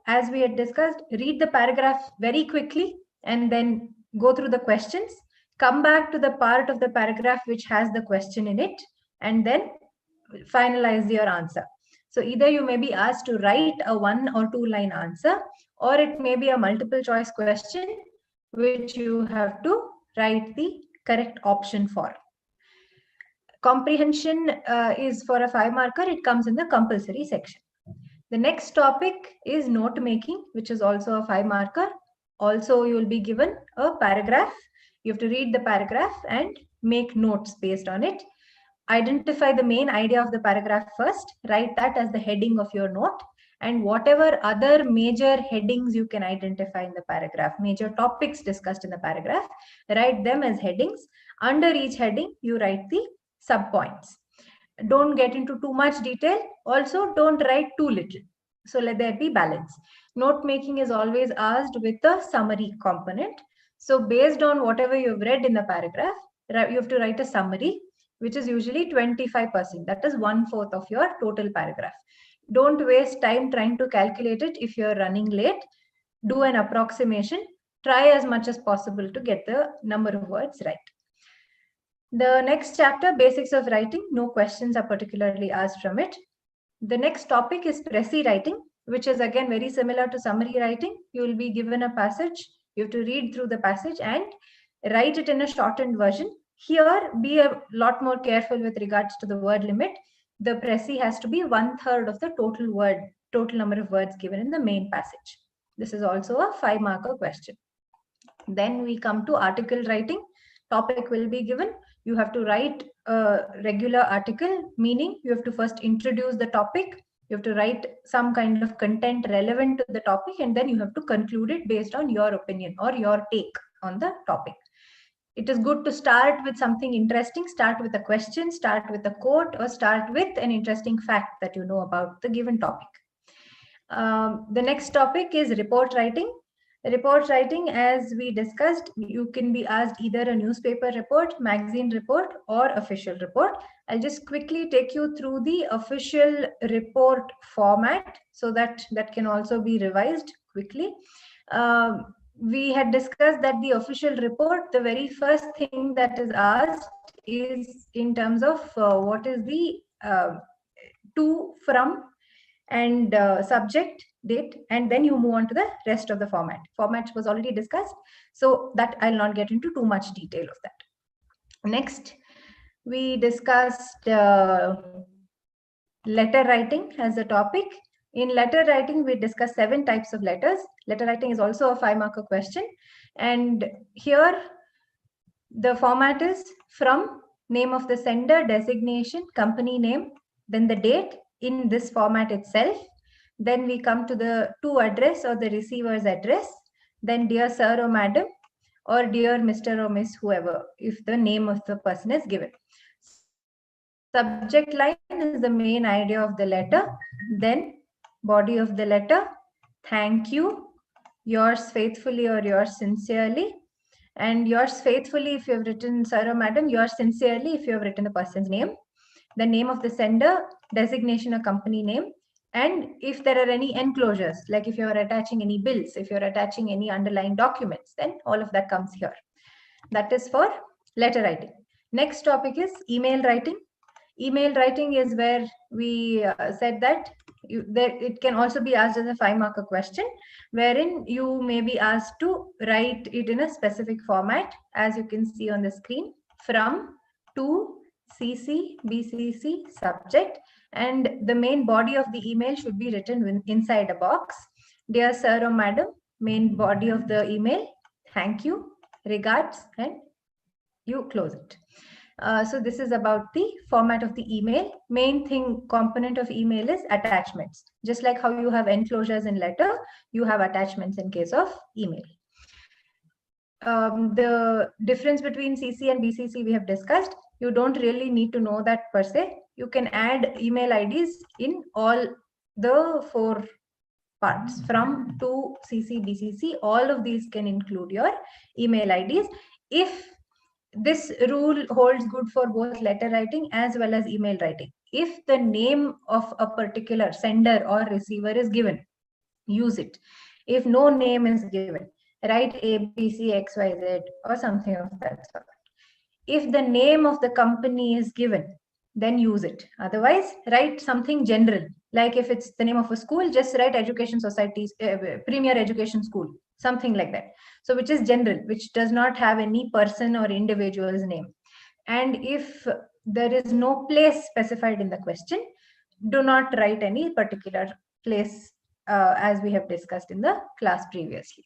As we had discussed, read the paragraph very quickly and then go through the questions, come back to the part of the paragraph which has the question in it, and then finalize your answer. So either you may be asked to write a 1 or 2 line answer, or it may be a multiple choice question which you have to write the correct option for. Comprehension is for a 5 marker. It comes in the compulsory section. The next topic is note making, which is also a 5 marker. Also, you will be given a paragraph. You have to read the paragraph and make notes based on it. Identify the main idea of the paragraph first. Write that as the heading of your note. And whatever other major headings you can identify in the paragraph, major topics discussed in the paragraph, write them as headings. Under each heading, you write the subpoints. Don't get into too much detail. Also, don't write too little. So let there be balance. Note making is always asked with a summary component. So based on whatever you've read in the paragraph, you have to write a summary, which is usually 25%. That is 1/4 of your total paragraph. Don't waste time trying to calculate it if you're running late. Do an approximation. Try as much as possible to get the number of words right. The next chapter, basics of writing, no questions are particularly asked from it. The next topic is précis writing, which is again very similar to summary writing. You will be given a passage. You have to read through the passage and write it in a shortened version. Here, be a lot more careful with regards to the word limit. The précis has to be 1/3 of the total number of words given in the main passage. This is also a 5 marker question. Then we come to article writing. Topic will be given. You have to write a regular article, meaning you have to first introduce the topic. You have to write some kind of content relevant to the topic, and then you have to conclude it based on your opinion or your take on the topic. It is good to start with something interesting. Start with a question, start with a quote, or start with an interesting fact that you know about the given topic. The next topic is report writing. Report writing, as we discussed, you can be asked either a newspaper report, magazine report, or official report. I'll just quickly take you through the official report format so that that can also be revised quickly. We had discussed that the official report, the very first thing that is asked is in terms of what is the to, from, and subject, date, and then you move on to the rest of the format. Format was already discussed, so that I'll not get into too much detail of that. Next, we discussed letter writing as a topic. In letter writing, we discussed 7 types of letters. Letter writing is also a 5-marker question. And here, the format is from, name of the sender, designation, company name, then the date in this format itself. Then we come to the to address or the receiver's address. Then dear sir or madam, or dear Mr. or Miss, whoever, if the name of the person is given. Subject line is the main idea of the letter. Then body of the letter, thank you, yours faithfully or yours sincerely. And yours faithfully if you have written sir or madam, yours sincerely if you have written the person's name. The name of the sender, designation or company name. And if there are any enclosures, like if you are attaching any bills, if you're attaching any underlying documents, then all of that comes here. That is for letter writing. Next topic is email writing. Email writing is where we said that it can also be asked as a 5-marker question, wherein you may be asked to write it in a specific format, as you can see on the screen, from, to, CC, BCC, subject, and the main body of the email should be written inside a box. Dear sir or madam, main body of the email, thank you, regards, and you close it. So this is about the format of the email. Main component of email is attachments. Just like how you have enclosures in letter, you have attachments in case of email. The difference between CC and BCC we have discussed. You don't really need to know that per se. You can add email IDs in all the 4 parts, from, to, CC, BCC. All of these can include your email IDs. If this rule holds good for both letter writing as well as email writing. If the name of a particular sender or receiver is given, use it. If no name is given, write ABC, XYZ or something of that sort. If the name of the company is given, then use it. Otherwise, write something general. Like if it's the name of a school, just write Education Society's Premier Education School, something like that. So which is general, which does not have any person or individual's name. And if there is no place specified in the question, do not write any particular place as we have discussed in the class previously.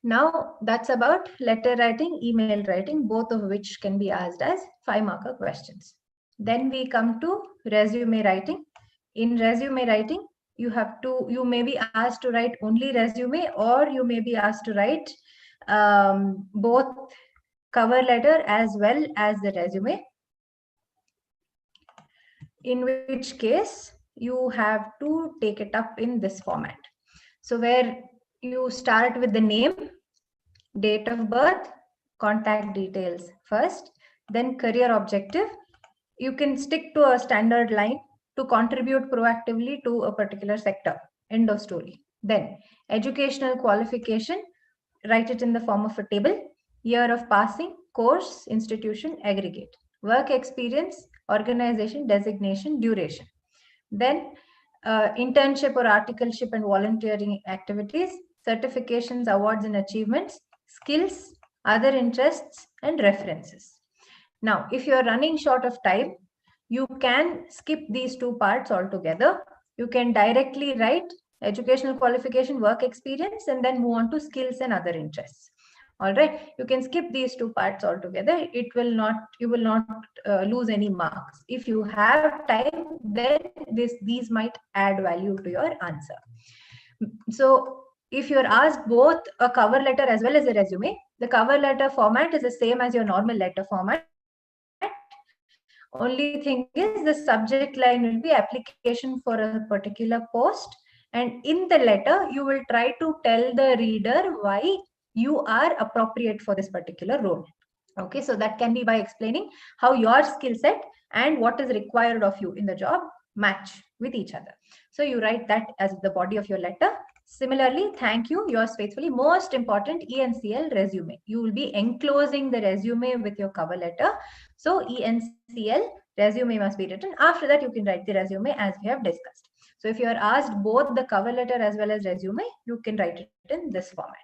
Now that's about letter writing, email writing, both of which can be asked as 5-marker questions. Then we come to resume writing. In resume writing, you may be asked to write only resume, or you may be asked to write both cover letter as well as the resume. In which case you have to take it up in this format. So where you start with the name, date of birth, contact details first, then career objective. You can stick to a standard line to contribute proactively to a particular sector. End of story. Then educational qualification, write it in the form of a table. Year of passing, course, institution, aggregate. Work experience, organization, designation, duration. Then internship or articleship and volunteering activities, certifications, awards and achievements, skills, other interests, and references. Now, if you are running short of time, you can skip these 2 parts altogether. You can directly write educational qualification, work experience, and then move on to skills and other interests. All right, you can skip these 2 parts altogether. You will not lose any marks. If you have time, then these might add value to your answer. So if you're asked both a cover letter as well as a resume, the cover letter format is the same as your normal letter format. Only thing is the subject line will be application for a particular post, And in the letter, you will try to tell the reader why you are appropriate for this particular role. Okay, so that can be by explaining how your skill set and what is required of you in the job match with each other. So you write that as the body of your letter. Similarly, thank you, yours faithfully. Most important, ENCL resume. You will be enclosing the resume with your cover letter. So ENCL resume must be written. After that, you can write the resume as we have discussed. So if you are asked both the cover letter as well as resume, you can write it in this format.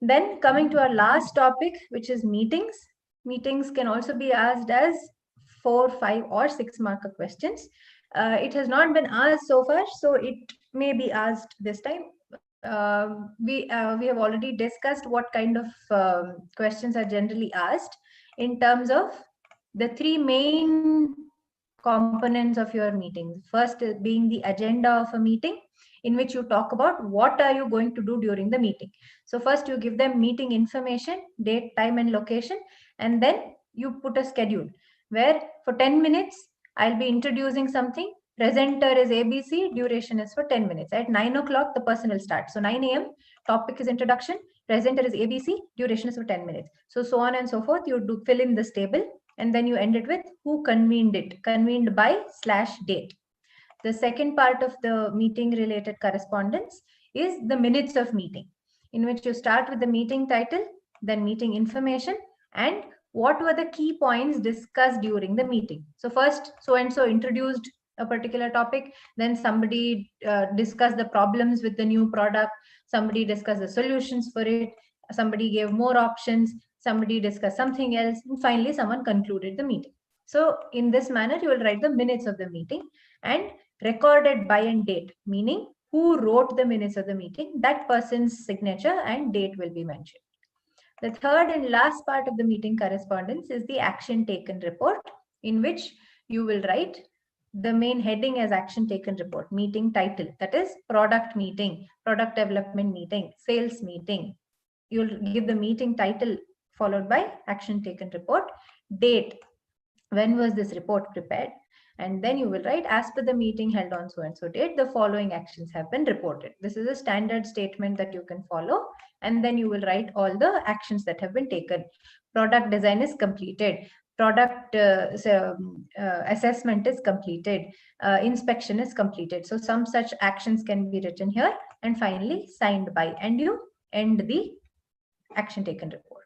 Then coming to our last topic, which is meetings. Meetings can also be asked as 4, 5 or 6 marker questions. It has not been asked so far, so it may be asked this time. We have already discussed what kind of questions are generally asked in terms of the 3 main components of your meeting. First being the agenda of a meeting, in which you talk about what are you going to do during the meeting. So first you give them meeting information, date, time and location, and then you put a schedule where for 10 minutes I'll be introducing something. Presenter is ABC, duration is for 10 minutes. At 9 o'clock, the person will start. So 9 a.m. topic is introduction, presenter is ABC, duration is for 10 minutes. So on and so forth, you do fill in this table, and then you end it with who convened it, convened by /date. The second part of the meeting related correspondence is the minutes of meeting, in which you start with the meeting title, then meeting information, and what were the key points discussed during the meeting. So first, so-and-so introduced a particular topic, then somebody discussed the problems with the new product, somebody discussed the solutions for it, somebody gave more options, somebody discussed something else, and finally someone concluded the meeting. So in this manner, you will write the minutes of the meeting and recorded by and date, meaning who wrote the minutes of the meeting, that person's signature and date will be mentioned. The third and last part of the meeting correspondence is the action taken report, in which you will write the main heading as action taken report, meeting title, that is product meeting, product development meeting, sales meeting. You'll give the meeting title followed by action taken report, date, when was this report prepared, and then you will write as per the meeting held on so and so date, the following actions have been reported. This is a standard statement that you can follow, and then you will write all the actions that have been taken. Product design is completed, product assessment is completed, inspection is completed. So some such actions can be written here, and finally signed by, and you end the action taken report.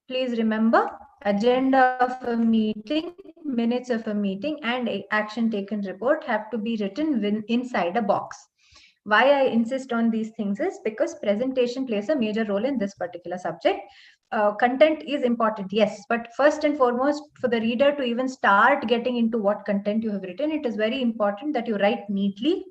Please remember, agenda of a meeting, minutes of a meeting, and action taken report have to be written inside a box. Why I insist on these things is because presentation plays a major role in this particular subject. Content is important, yes, but first and foremost, for the reader to even start getting into what content you have written, it is very important that you write neatly.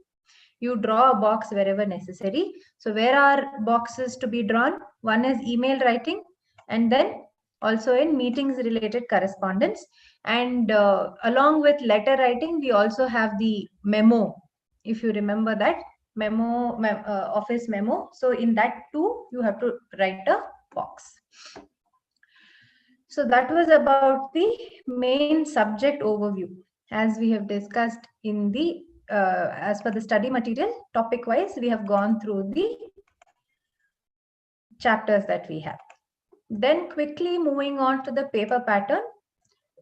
You draw a box wherever necessary. So where are boxes to be drawn? One is email writing, and then also in meetings related correspondence. And along with letter writing, we also have the memo. If you remember that memo, office memo. So in that too, you have to write a box. So that was about the main subject overview. As we have discussed in the, as per the study material, topic wise, we have gone through the chapters that we have. Then quickly moving on to the paper pattern,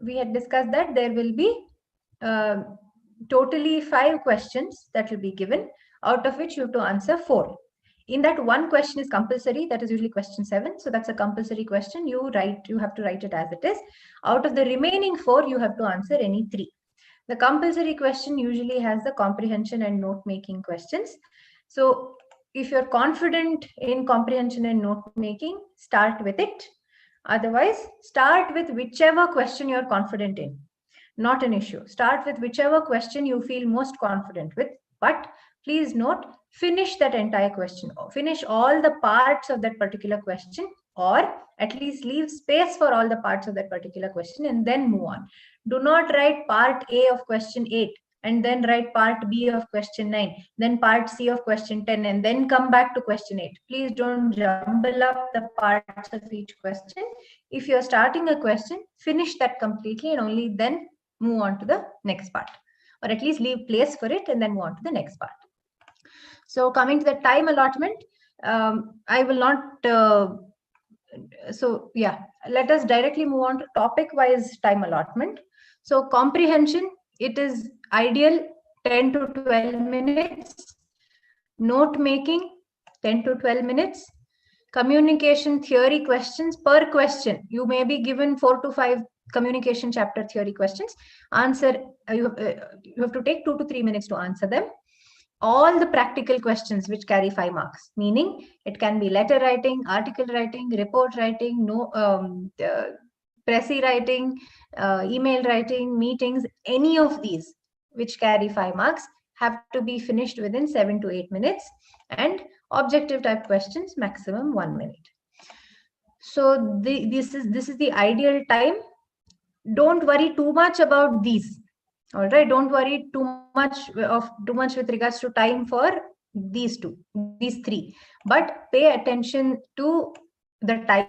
we had discussed that there will be totally 5 questions that will be given, out of which you have to answer 4. In that, one question is compulsory, that is usually question 7. So that's a compulsory question. You have to write it as it is. Out of the remaining 4, you have to answer any 3. The compulsory question usually has the comprehension and note-making questions. So if you're confident in comprehension and note-making, start with it. Otherwise, start with whichever question you're confident in. Not an issue. Start with whichever question you feel most confident with. But please note, finish that entire question. Finish all the parts of that particular question, or at least leave space for all the parts of that particular question, and then move on. Do not write part A of question 8 and then write part B of question 9, then part C of question 10, and then come back to question 8. Please don't jumble up the parts of each question. If you're starting a question, finish that completely and only then move on to the next part, or at least leave place for it and then move on to the next part. So coming to the time allotment, I will not, so yeah, let us directly move on to topic wise time allotment. So comprehension, it is ideal 10 to 12 minutes. Note making, 10 to 12 minutes. Communication theory questions per question. You may be given 4 to 5 communication chapter theory questions. Answer, you have to take 2 to 3 minutes to answer them. All the practical questions which carry 5 marks, meaning it can be letter writing, article writing, report writing, pressy writing, email writing, meetings, any of these which carry 5 marks have to be finished within 7 to 8 minutes, and objective type questions maximum 1 minute. So this is the ideal time. Don't worry too much about these. All right, don't worry too much with regards to time for these three, but pay attention to the time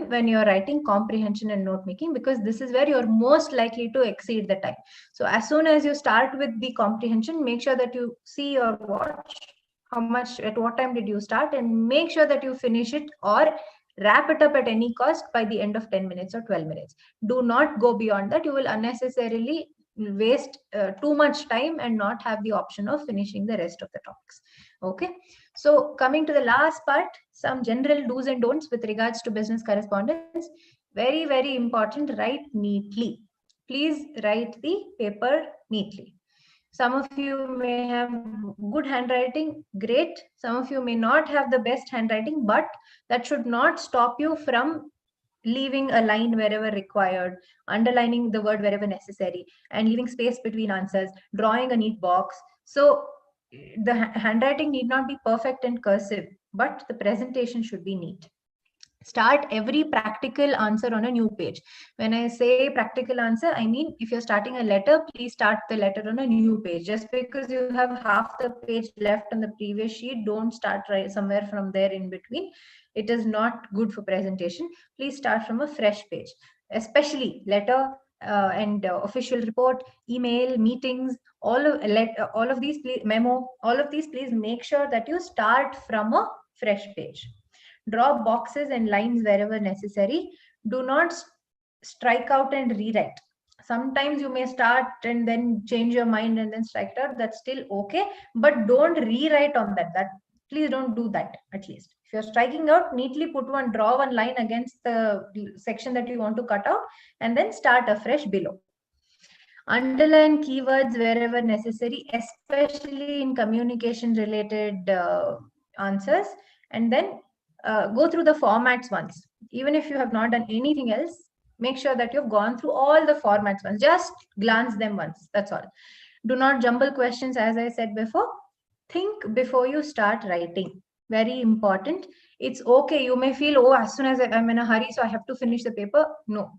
when you're writing comprehension and note making, because this is where you're most likely to exceed the time. So as soon as you start with the comprehension, make sure that you see your watch, at what time did you start, and make sure that you finish it or wrap it up at any cost by the end of 10 minutes or 12 minutes. Do not go beyond that. You will unnecessarily waste too much time and not have the option of finishing the rest of the topics. Okay, so coming to the last part, some general do's and don'ts with regards to business correspondence. Very, very important, write neatly. Please write the paper neatly. Some of you may have good handwriting, great. Some of you may not have the best handwriting, but that should not stop you from leaving a line wherever required, underlining the word wherever necessary, and leaving space between answers, drawing a neat box. So the handwriting need not be perfect and cursive, but the presentation should be neat. Start every practical answer on a new page. When I say practical answer, I mean if you're starting a letter, please start the letter on a new page. Just because you have half the page left on the previous sheet, don't start right somewhere from there in between. It is not good for presentation. Please start from a fresh page, especially letter and official report, email, meetings, all of these, please, memo, all of these, please make sure that you start from a fresh page. Draw boxes and lines wherever necessary. Do not strike out and rewrite. Sometimes you may start and then change your mind and then strike it out. That's still okay, but don't rewrite on that. Please don't do that. At least if you're striking out, neatly draw one line against the section that you want to cut out, and then start afresh below. Underline keywords wherever necessary, especially in communication related answers, and then go through the formats once. Even if you have not done anything else, make sure that you've gone through all the formats once. Just glance them once. That's all. Do not jumble questions, as I said before. Think before you start writing. Very important. It's okay. You may feel, oh, as soon as I'm in a hurry, so I have to finish the paper. No.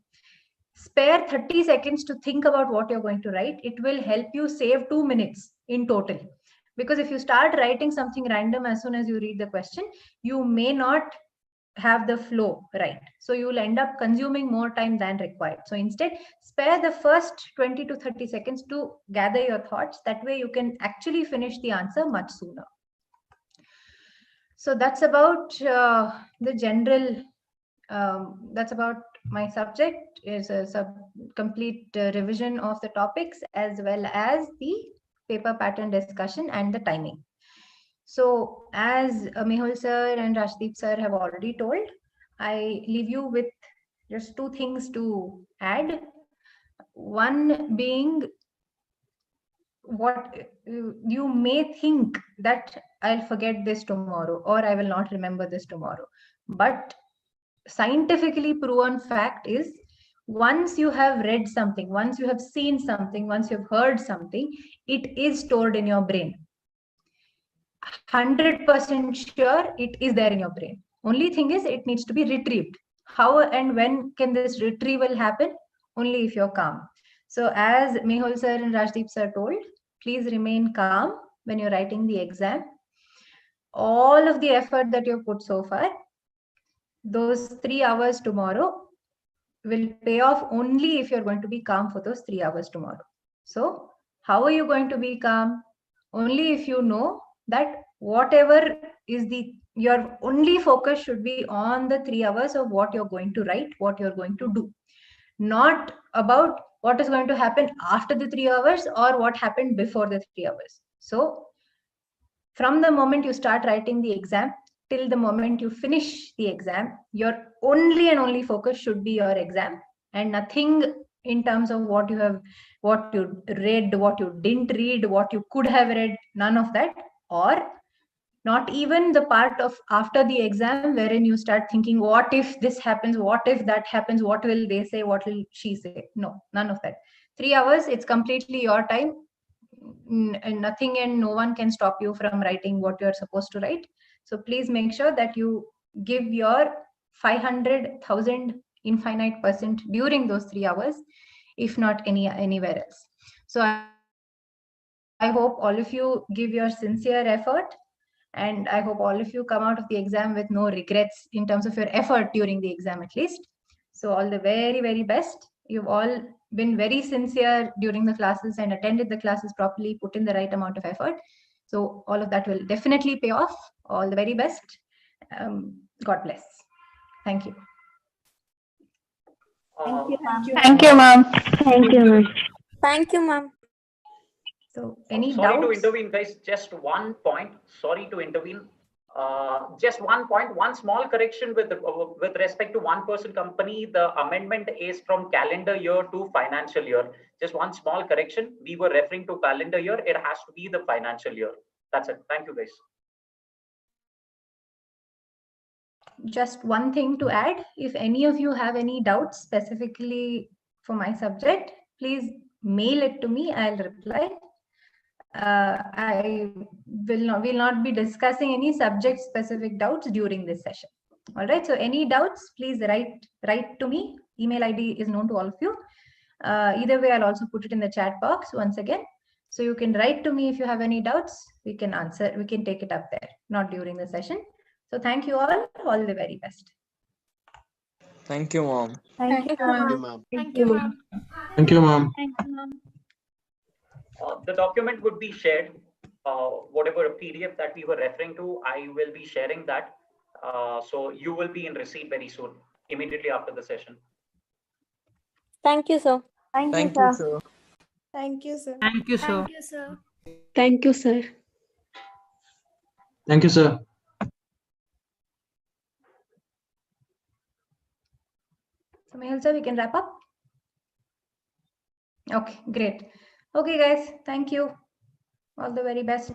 Spare 30 seconds to think about what you're going to write. It will help you save 2 minutes in total. Because if you start writing something random as soon as you read the question, you may not have the flow right. So you will end up consuming more time than required. So instead, spare the first 20 to 30 seconds to gather your thoughts. That way you can actually finish the answer much sooner. So that's about the general, that's about my subject. Is a complete revision of the topics as well as the paper pattern discussion and the timing. So as Mehul sir and Rashdeep sir have already told, I leave you with just 2 things to add. One being, what you may think that I'll forget this tomorrow or I will not remember this tomorrow. But scientifically proven fact is, once you have read something, once you have seen something, once you have heard something, it is stored in your brain. 100% sure it is there in your brain. Only thing is, it needs to be retrieved. How and when can this retrieval happen? Only if you're calm. So as Mehul sir and Rashdeep sir told, please remain calm when you're writing the exam. All of the effort that you've put so far, those 3 hours tomorrow will pay off only if you're going to be calm for those 3 hours tomorrow. So how are you going to be calm? Only if you know that whatever is your only focus should be on the 3 hours of what you're going to write, what you're going to do, not about what is going to happen after the 3 hours or what happened before the 3 hours. So from the moment you start writing the exam till the moment you finish the exam, your only and only focus should be your exam, and nothing in terms of what you read, what you didn't read, what you could have read, none of that. Or not even the part of after the exam wherein you start thinking, what if this happens, what if that happens, what will they say, what will she say? No, none of that. 3 hours, it's completely your time, and nothing and no one can stop you from writing what you're supposed to write. So please make sure that you give your 500,000 infinite % during those 3 hours, if not anywhere else. So I hope all of you give your sincere effort, and I hope all of you come out of the exam with no regrets in terms of your effort during the exam at least. So all the very, very best. You've all been very sincere during the classes and attended the classes properly, put in the right amount of effort. So all of that will definitely pay off. All the very best. God bless. Thank you. Thank you, ma'am. Thank you, ma'am. Thank you, ma'am. Thank you, ma'am. So any Sorry doubts? to intervene, guys. Just one point. Sorry to intervene. Just one point. One small correction with respect to one-person company. The amendment is from calendar year to financial year. Just one small correction. We were referring to calendar year. It has to be the financial year. That's it. Thank you, guys. Just one thing to add, if any of you have any doubts specifically for my subject, please mail it to me. I'll reply. I will not be discussing any subject specific doubts during this session. All right, so any doubts, please write to me. Email ID is known to all of you. Either way, I'll also put it in the chat box once again. So you can write to me if you have any doubts. We can answer, we can take it up there, not during the session. So thank you all the very best. Thank you, mom. Thank you, ma'am. Thank you, ma'am. Thank you, ma'am. The document would be shared. Whatever PDF that we were referring to, I will be sharing that. So you will be in receipt very soon, immediately after the session. Thank you, sir. Thank you, Thank you, sir. sir. Thank you, sir. Thank you, sir. Thank you, sir. Thank you, sir. Thank you, sir. So Mehul sir, we can wrap up. Okay, great. Okay, guys, thank you. All the very best.